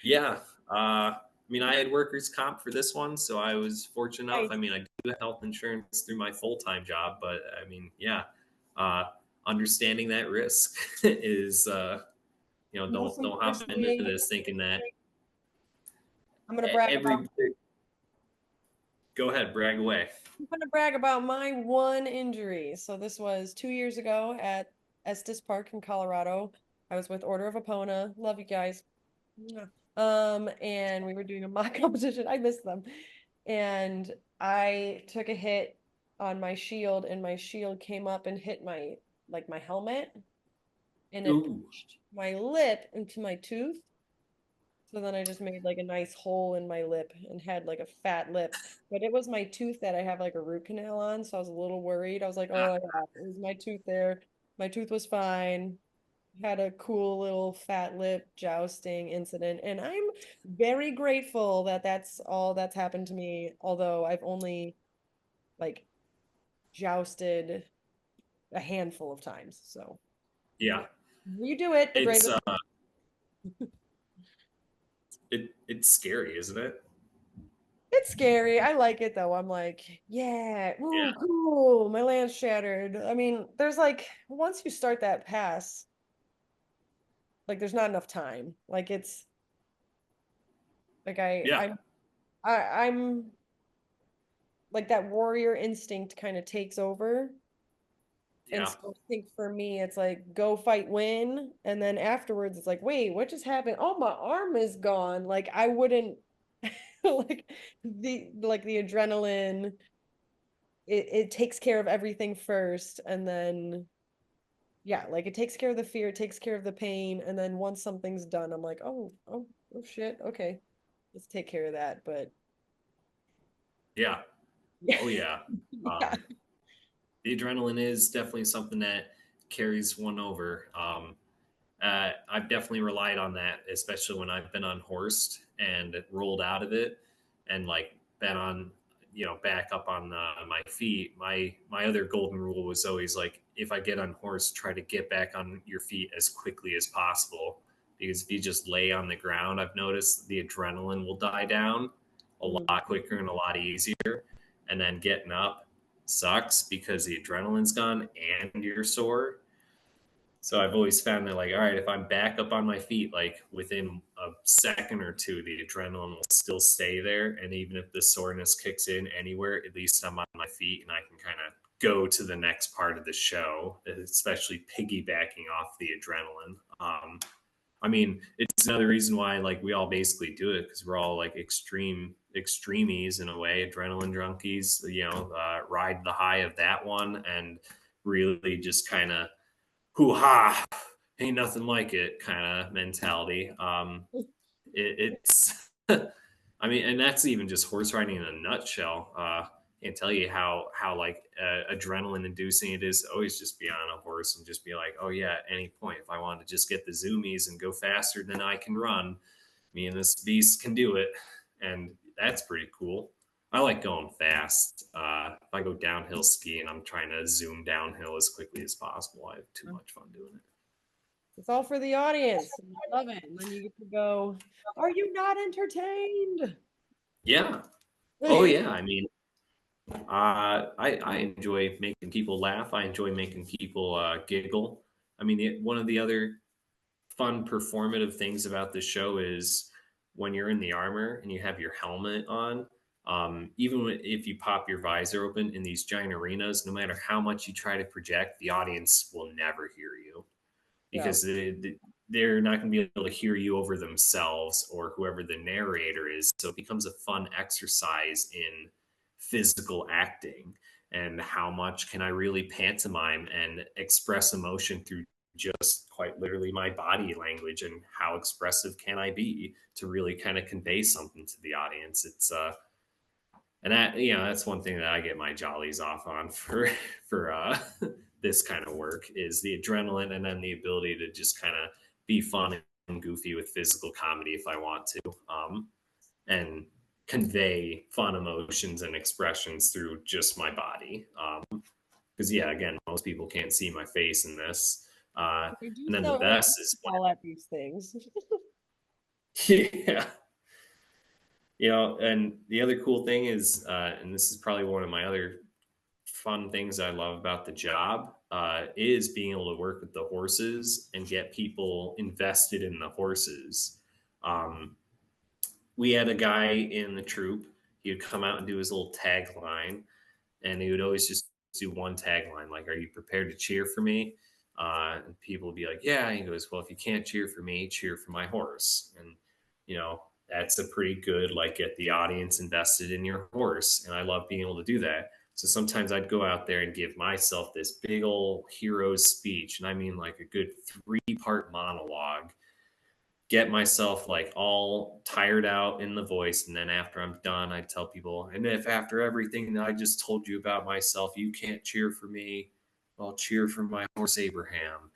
Yeah. I mean, I had workers' comp for this one, so I was fortunate enough. Right. I mean, I do have health insurance through my full time job, but I mean, yeah, uh, understanding that risk is, Most don't hop into importantly, this thinking that I'm gonna brag about every. Go ahead, brag away. I'm gonna brag about my one injury. So this was 2 years ago at Estes Park in Colorado. I was with Order of Epona. Love you guys. Mwah. And we were doing a mock competition. I missed them. And I took a hit on my shield, and my shield came up and hit my helmet, and it Ooh, pushed my lip into my tooth. So then I just made like a nice hole in my lip and had like a fat lip. But it was my tooth that I have like a root canal on. So I was a little worried. I was like, ah, oh, yeah, it was my tooth there. My tooth was fine. Had a cool little fat lip jousting incident. And I'm very grateful that that's all that's happened to me. Although I've only like jousted a handful of times. So yeah. you do it, the It's greatest. it's scary, isn't it? It's scary. I like it though. I'm like, yeah, ooh, Yeah, cool. My lance shattered. I mean, there's like once you start that pass, like there's not enough time. Like it's like yeah, I'm like that warrior instinct kind of takes over. And yeah, so I think for me, it's like go fight, win, and then afterwards, it's like, wait, what just happened? Oh, my arm is gone. Like I wouldn't the adrenaline. It takes care of everything first, and then yeah, like it takes care of the fear, it takes care of the pain, and then once something's done, I'm like, oh shit, okay, let's take care of that. But yeah. yeah, Oh yeah. yeah, The adrenaline is definitely something that carries one over. I've definitely relied on that, especially when I've been unhorsed and rolled out of it, and like been on, back up on my feet. My other golden rule was always like, if I get unhorsed, try to get back on your feet as quickly as possible, because if you just lay on the ground, I've noticed the adrenaline will die down a mhm. lot quicker and a lot easier, and then getting up sucks because the adrenaline's gone and you're sore. So I've always found that, like, all right, if I'm back up on my feet, like within a second or two, the adrenaline will still stay there. And even if the soreness kicks in anywhere, at least I'm on my feet and I can kind of go to the next part of the show, especially piggybacking off the adrenaline. I mean, it's another reason why like we all basically do it, because we're all like extremies in a way, adrenaline junkies. Ride the high of that one and really just kind of hoo ha, ain't nothing like it kind of mentality. It's, I mean, and that's even just horse riding in a nutshell. Can't tell you how like adrenaline inducing it is to always just be on a horse and just be like, oh yeah, at any point, if I want to just get the zoomies and go faster than I can run, me and this beast can do it, and that's pretty cool. I like going fast. If I go downhill skiing, I'm trying to zoom downhill as quickly as possible. I have too much fun doing it. It's all for the audience. And I love it. And then you get to go, are you not entertained? Yeah. Oh yeah. I mean, I enjoy making people laugh. I enjoy making people giggle. I mean, one of the other fun performative things about the show is when you're in the armor and you have your helmet on. Even if you pop your visor open in these giant arenas, no matter how much you try to project, the audience will never hear you, Yeah. because they're not going to be able to hear you over themselves or whoever the narrator is. So it becomes a fun exercise in physical acting, and how much can I really pantomime and express emotion through just quite literally my body language, and how expressive can I be to really kind of convey something to the audience. It's and that, that's one thing that I get my jollies off on for this kind of work, is the adrenaline, and then the ability to just kind of be fun and goofy with physical comedy if I want to, and convey fun emotions and expressions through just my body. Because yeah, again, most people can't see my face in this. You do And then the so best is well at these things. yeah. And the other cool thing is, and this is probably one of my other fun things I love about the job, is being able to work with the horses and get people invested in the horses. Um, we had a guy in the troupe. He would come out and do his little tagline, and he would always just do one tagline, like, "Are you prepared to cheer for me?" And people would be like, "Yeah." And he goes, "Well, if you can't cheer for me, cheer for my horse." And that's a pretty good, like, get the audience invested in your horse. And I love being able to do that. So sometimes I'd go out there and give myself this big old hero speech, and I mean like a good 3-part monologue, get myself like all tired out in the voice. And then after I'm done, I tell people, and if after everything that I just told you about myself, you can't cheer for me, I'll cheer for my horse Abraham.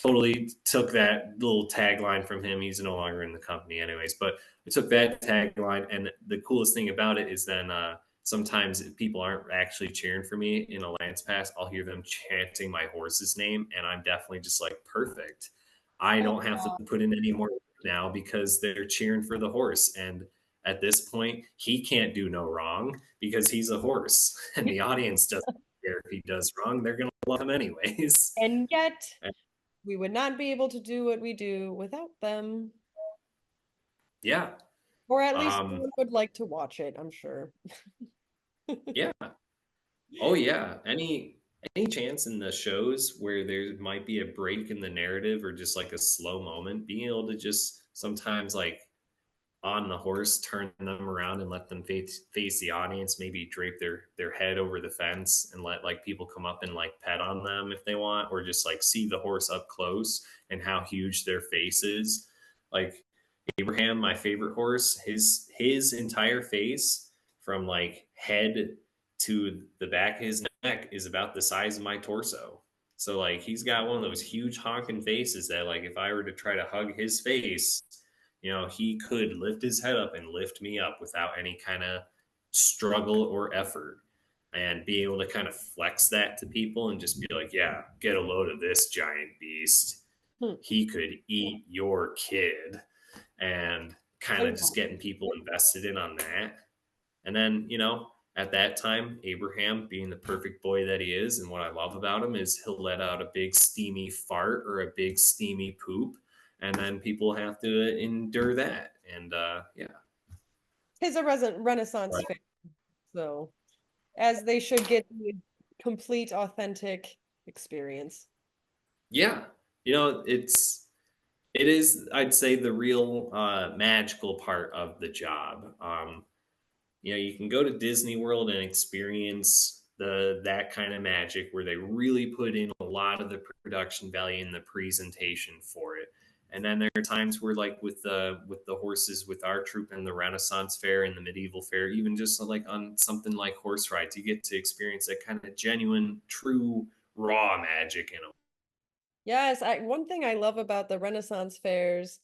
Totally took that little tagline from him. He's no longer in the company, anyways. But I took that tagline, and the coolest thing about it is then sometimes people aren't actually cheering for me in a Lance pass. I'll hear them chanting my horse's name, and I'm definitely just like, perfect. I Oh, don't have to put in any more now because they're cheering for the horse. And at this point, he can't do no wrong because he's a horse, and the audience doesn't care if he does wrong. They're going to love him anyways. And yet, we would not be able to do what we do without them. Yeah. Or at least Um, someone would like to watch it, I'm sure. yeah. Oh yeah. Any chance in the shows where there might be a break in the narrative or just like a slow moment, being able to just sometimes like on the horse, turn them around and let them face the audience, maybe drape their head over the fence and let like people come up and like pet on them if they want, or just like see the horse up close and how huge their face is. Like Abraham, my favorite horse, his entire face from like head to the back of his neck is about the size of my torso. So like he's got one of those huge honking faces that like if I were to try to hug his face, he could lift his head up and lift me up without any kind of struggle or effort. And be able to kind of flex that to people and just be like, yeah, get a load of this giant beast. Hmm. He could eat your kid, and kind Oh, of just getting people invested in on that. And then, at that time, Abraham, being the perfect boy that he is, and what I love about him is he'll let out a big steamy fart or a big steamy poop, and then people have to endure that. And yeah, His a Renaissance but fan, so as they should get the complete, authentic experience. yeah, it is, I'd say, the real magical part of the job. You can go to Disney World and experience that kind of magic where they really put in a lot of the production value in the presentation for it. And then there are times where, like with the horses, with our troupe and the Renaissance Fair and the Medieval Fair, even just like on something like horse rides, you get to experience that kind of genuine, true, raw magic in a Yes, one thing I love about the Renaissance fairs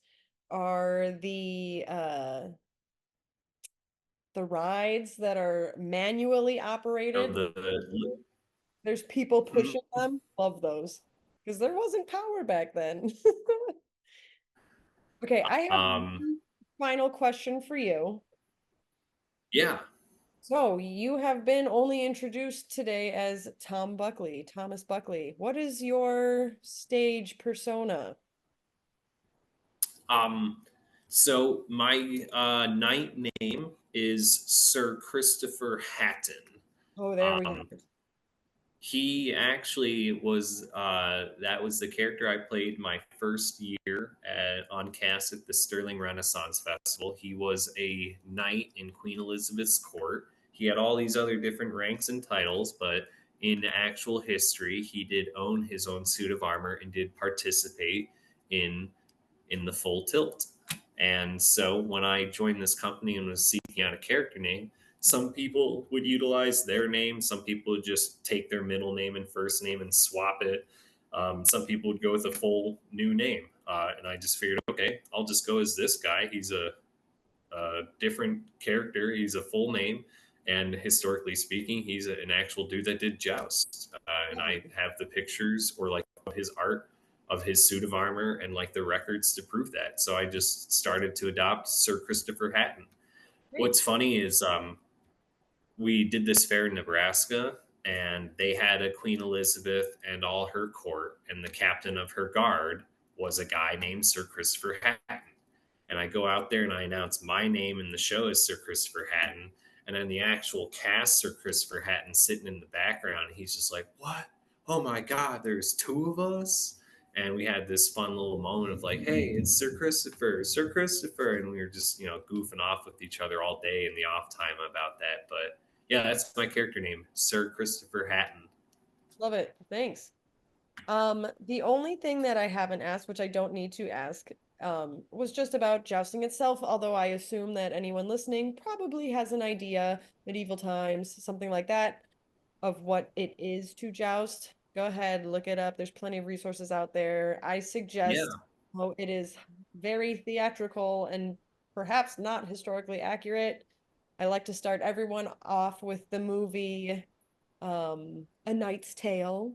are the rides that are manually operated. There's people pushing them. Love those. Because there wasn't power back then. Okay, I have um, one final question for you. yeah. So you have been only introduced today as Thomas Buckley. What is your stage persona? Um, so my knight name is Sir Christopher Hatton. Oh, there we Um, have it. he actually was that was the character I played my first year on cast at the Sterling Renaissance Festival. He was a knight in Queen Elizabeth's court. He had all these other different ranks and titles, but in actual history, he did own his own suit of armor and did participate in the full tilt. And so when I joined this company and was seeking out a character name, some people would utilize their name. Some people would just take their middle name and first name and swap it. Some people would go with a full new name. And I just figured, okay, I'll just go as this guy. He's a different character. He's a full name. And historically speaking, he's an actual dude that did joust. And I have the pictures or like his art of his suit of armor and like the records to prove that. So I just started to adopt Sir Christopher Hatton. Great. What's funny is we did this fair in Nebraska, and they had a Queen Elizabeth and all her court, and the captain of her guard was a guy named Sir Christopher Hatton. And I go out there and I announce my name in the show as Sir Christopher Hatton, and then the actual cast, Sir Christopher Hatton, sitting in the background. He's just like, "What? Oh my God! There's two of us." And we had this fun little moment of like, "Hey, it's Sir Christopher," and we were just goofing off with each other all day in the off time about that. But yeah, that's my character name, Sir Christopher Hatton. Love it. Thanks. The only thing that I haven't asked, which I don't need to ask, was just about jousting itself, although I assume that anyone listening probably has an idea, medieval times, something like that, of what it is to joust. Go ahead, look it up. There's plenty of resources out there. I Yeah, suggest, oh, it is very theatrical and perhaps not historically accurate. I like to start everyone off with the movie A Knight's Tale.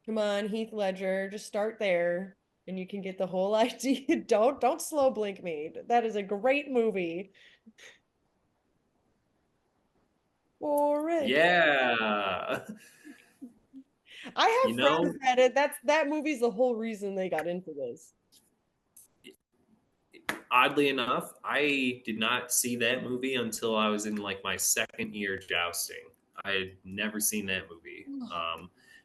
Come on, Heath Ledger, just start there and you can get the whole idea. Don't slow blink me. That is a great movie. Yeah. I You have know, friends that that movie's the whole reason they got into this. oddly enough, I did not see that movie until I was in like my second year jousting. I had never seen that movie.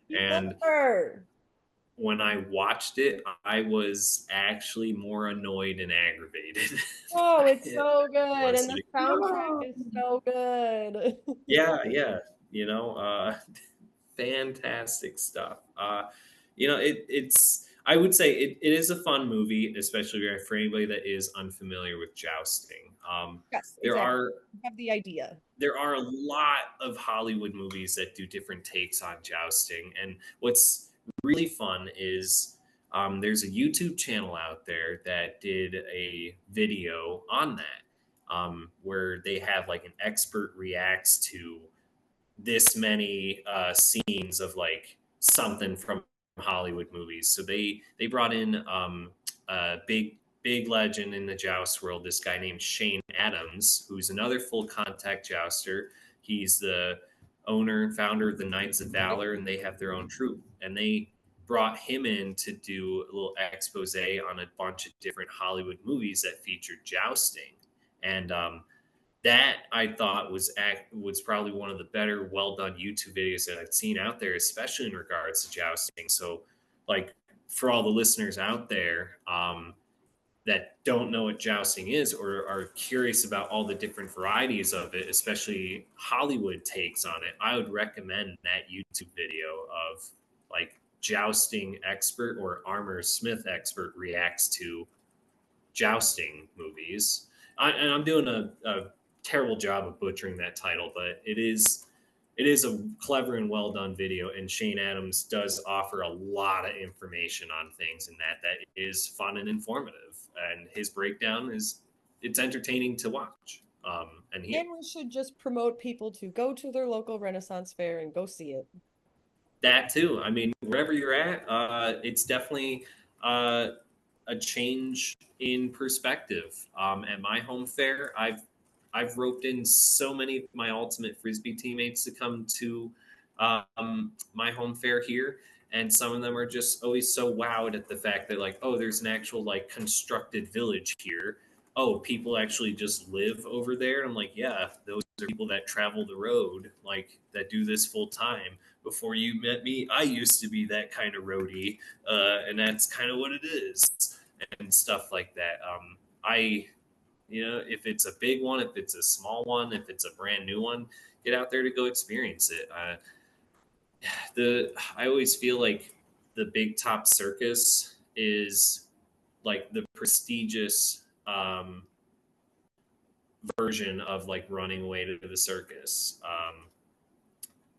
You And better. when I watched it, I was actually more annoyed and aggravated Oh, by it's it so than I good. was And the sitting. soundtrack "No." is so good. Yeah, yeah. You know, fantastic stuff. It's I would say it is a fun movie, especially for anybody that is unfamiliar with jousting. Yes, There exactly. are You have the idea. there are a lot of Hollywood movies that do different takes on jousting, and what's really fun is there's a YouTube channel out there that did a video on that, where they have like an expert reacts to this many scenes of like something from Hollywood movies. So they brought in a big legend in the joust world, this guy named Shane Adams, who's another full contact jouster. He's the owner and founder of the Knights of Valor, and they have their own troupe. And they brought him in to do a little expose on a bunch of different Hollywood movies that featured jousting. And that I thought was probably one of the better, well done YouTube videos that I've seen out there, especially in regards to jousting. So, like for all the listeners out there that don't know what jousting is or are curious about all the different varieties of it, especially Hollywood takes on it, I would recommend that YouTube video of like jousting expert or armor smith expert reacts to jousting movies. And I'm doing a terrible job of butchering that title, but it is a clever and well done video. And Shane Adams does offer a lot of information on things in that is fun and informative. And his breakdown is it's entertaining to watch. And he And we should just promote people to go to their local Renaissance fair and go see it. that too. I mean, wherever you're at, it's definitely uh, a change in perspective. At my home fair, I've roped in so many of my ultimate frisbee teammates to come to my home fair here, and some of them are just always so wowed at the fact that like, oh, there's an actual like constructed village here. Oh, people actually just live over there. And I'm like, yeah, those are people that travel the road, like that do this full time. Before you met me, I used to be that kind of roadie, and that's kind of what it is, and stuff like that. If it's a big one, if it's a small one, if it's a brand new one, get out there to go experience it. I always feel like the big top circus is like the prestigious version of like running away to the circus.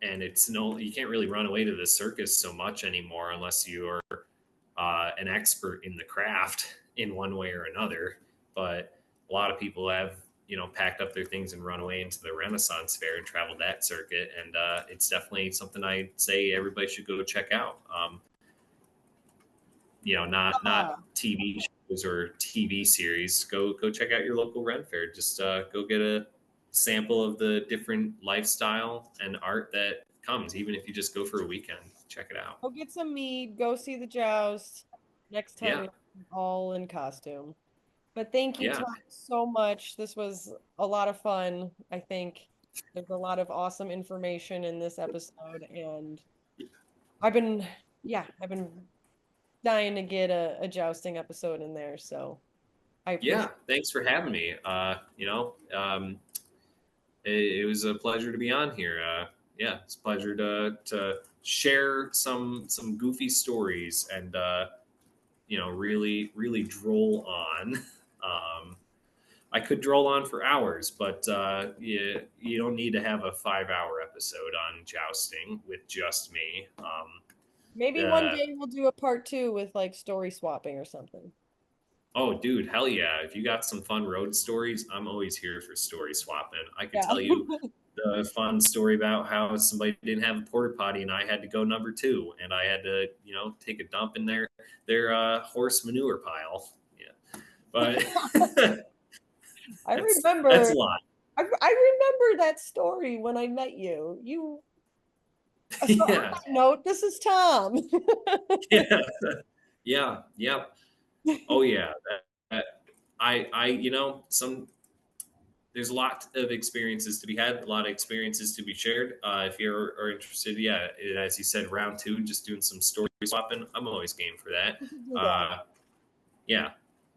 And you can't really run away to the circus so much anymore unless you're an expert in the craft in one way or another. But a lot of people have packed up their things and run away into the Renaissance Fair and traveled that circuit, and it's definitely something I'd say everybody should go check out. Not TV shows or TV series. Go check out your local Ren Fair. Just go get a sample of the different lifestyle and art that comes, even if you just go for a weekend. Check it out. Go get some mead, go see the joust. Next time Yeah, we're all in costume. But thank you, yeah, Tom, so much. This was a lot of fun. I think there's a lot of awesome information in this episode, and I've been, yeah, I've been dying to get a jousting episode in there. So I yeah. appreciate Thanks for having me. It was a pleasure to be on here. Yeah, it's a pleasure to share some goofy stories and really droll on. I could droll on for hours, but you don't need to have a 5 hour episode on jousting with just me. maybe one Uh, day we'll do a part two with like story swapping or something. oh, dude, hell yeah! If you got some fun road stories, I'm always here for story swapping. I could Yeah. tell you the fun story about how somebody didn't have a porta potty and I had to go number two, and I had to take a dump in their horse manure pile. Yeah, but I that's a remember lot. I remember that story when I met you. So on Yeah, that note, this is Tom. yeah, yeah, yeah. Oh yeah. Some there's a lot of experiences to be had, a lot of experiences to be shared. If you are interested, yeah, as you said, round two, just doing some story swapping. I'm always game for that. We can do that. Uh, yeah,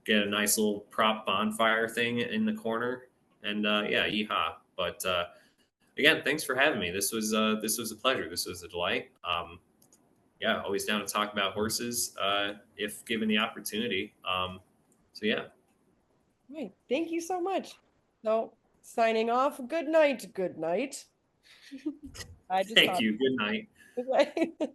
get a nice little prop bonfire thing in the corner, and yeah, yeehaw. But again, thanks for having me. This was a pleasure. This was a delight. Yeah, always down to talk about horses if given the opportunity. So yeah, Right. Thank you so much. So signing off. Good night. Good night. I just thank thought. you. Good night. Okay.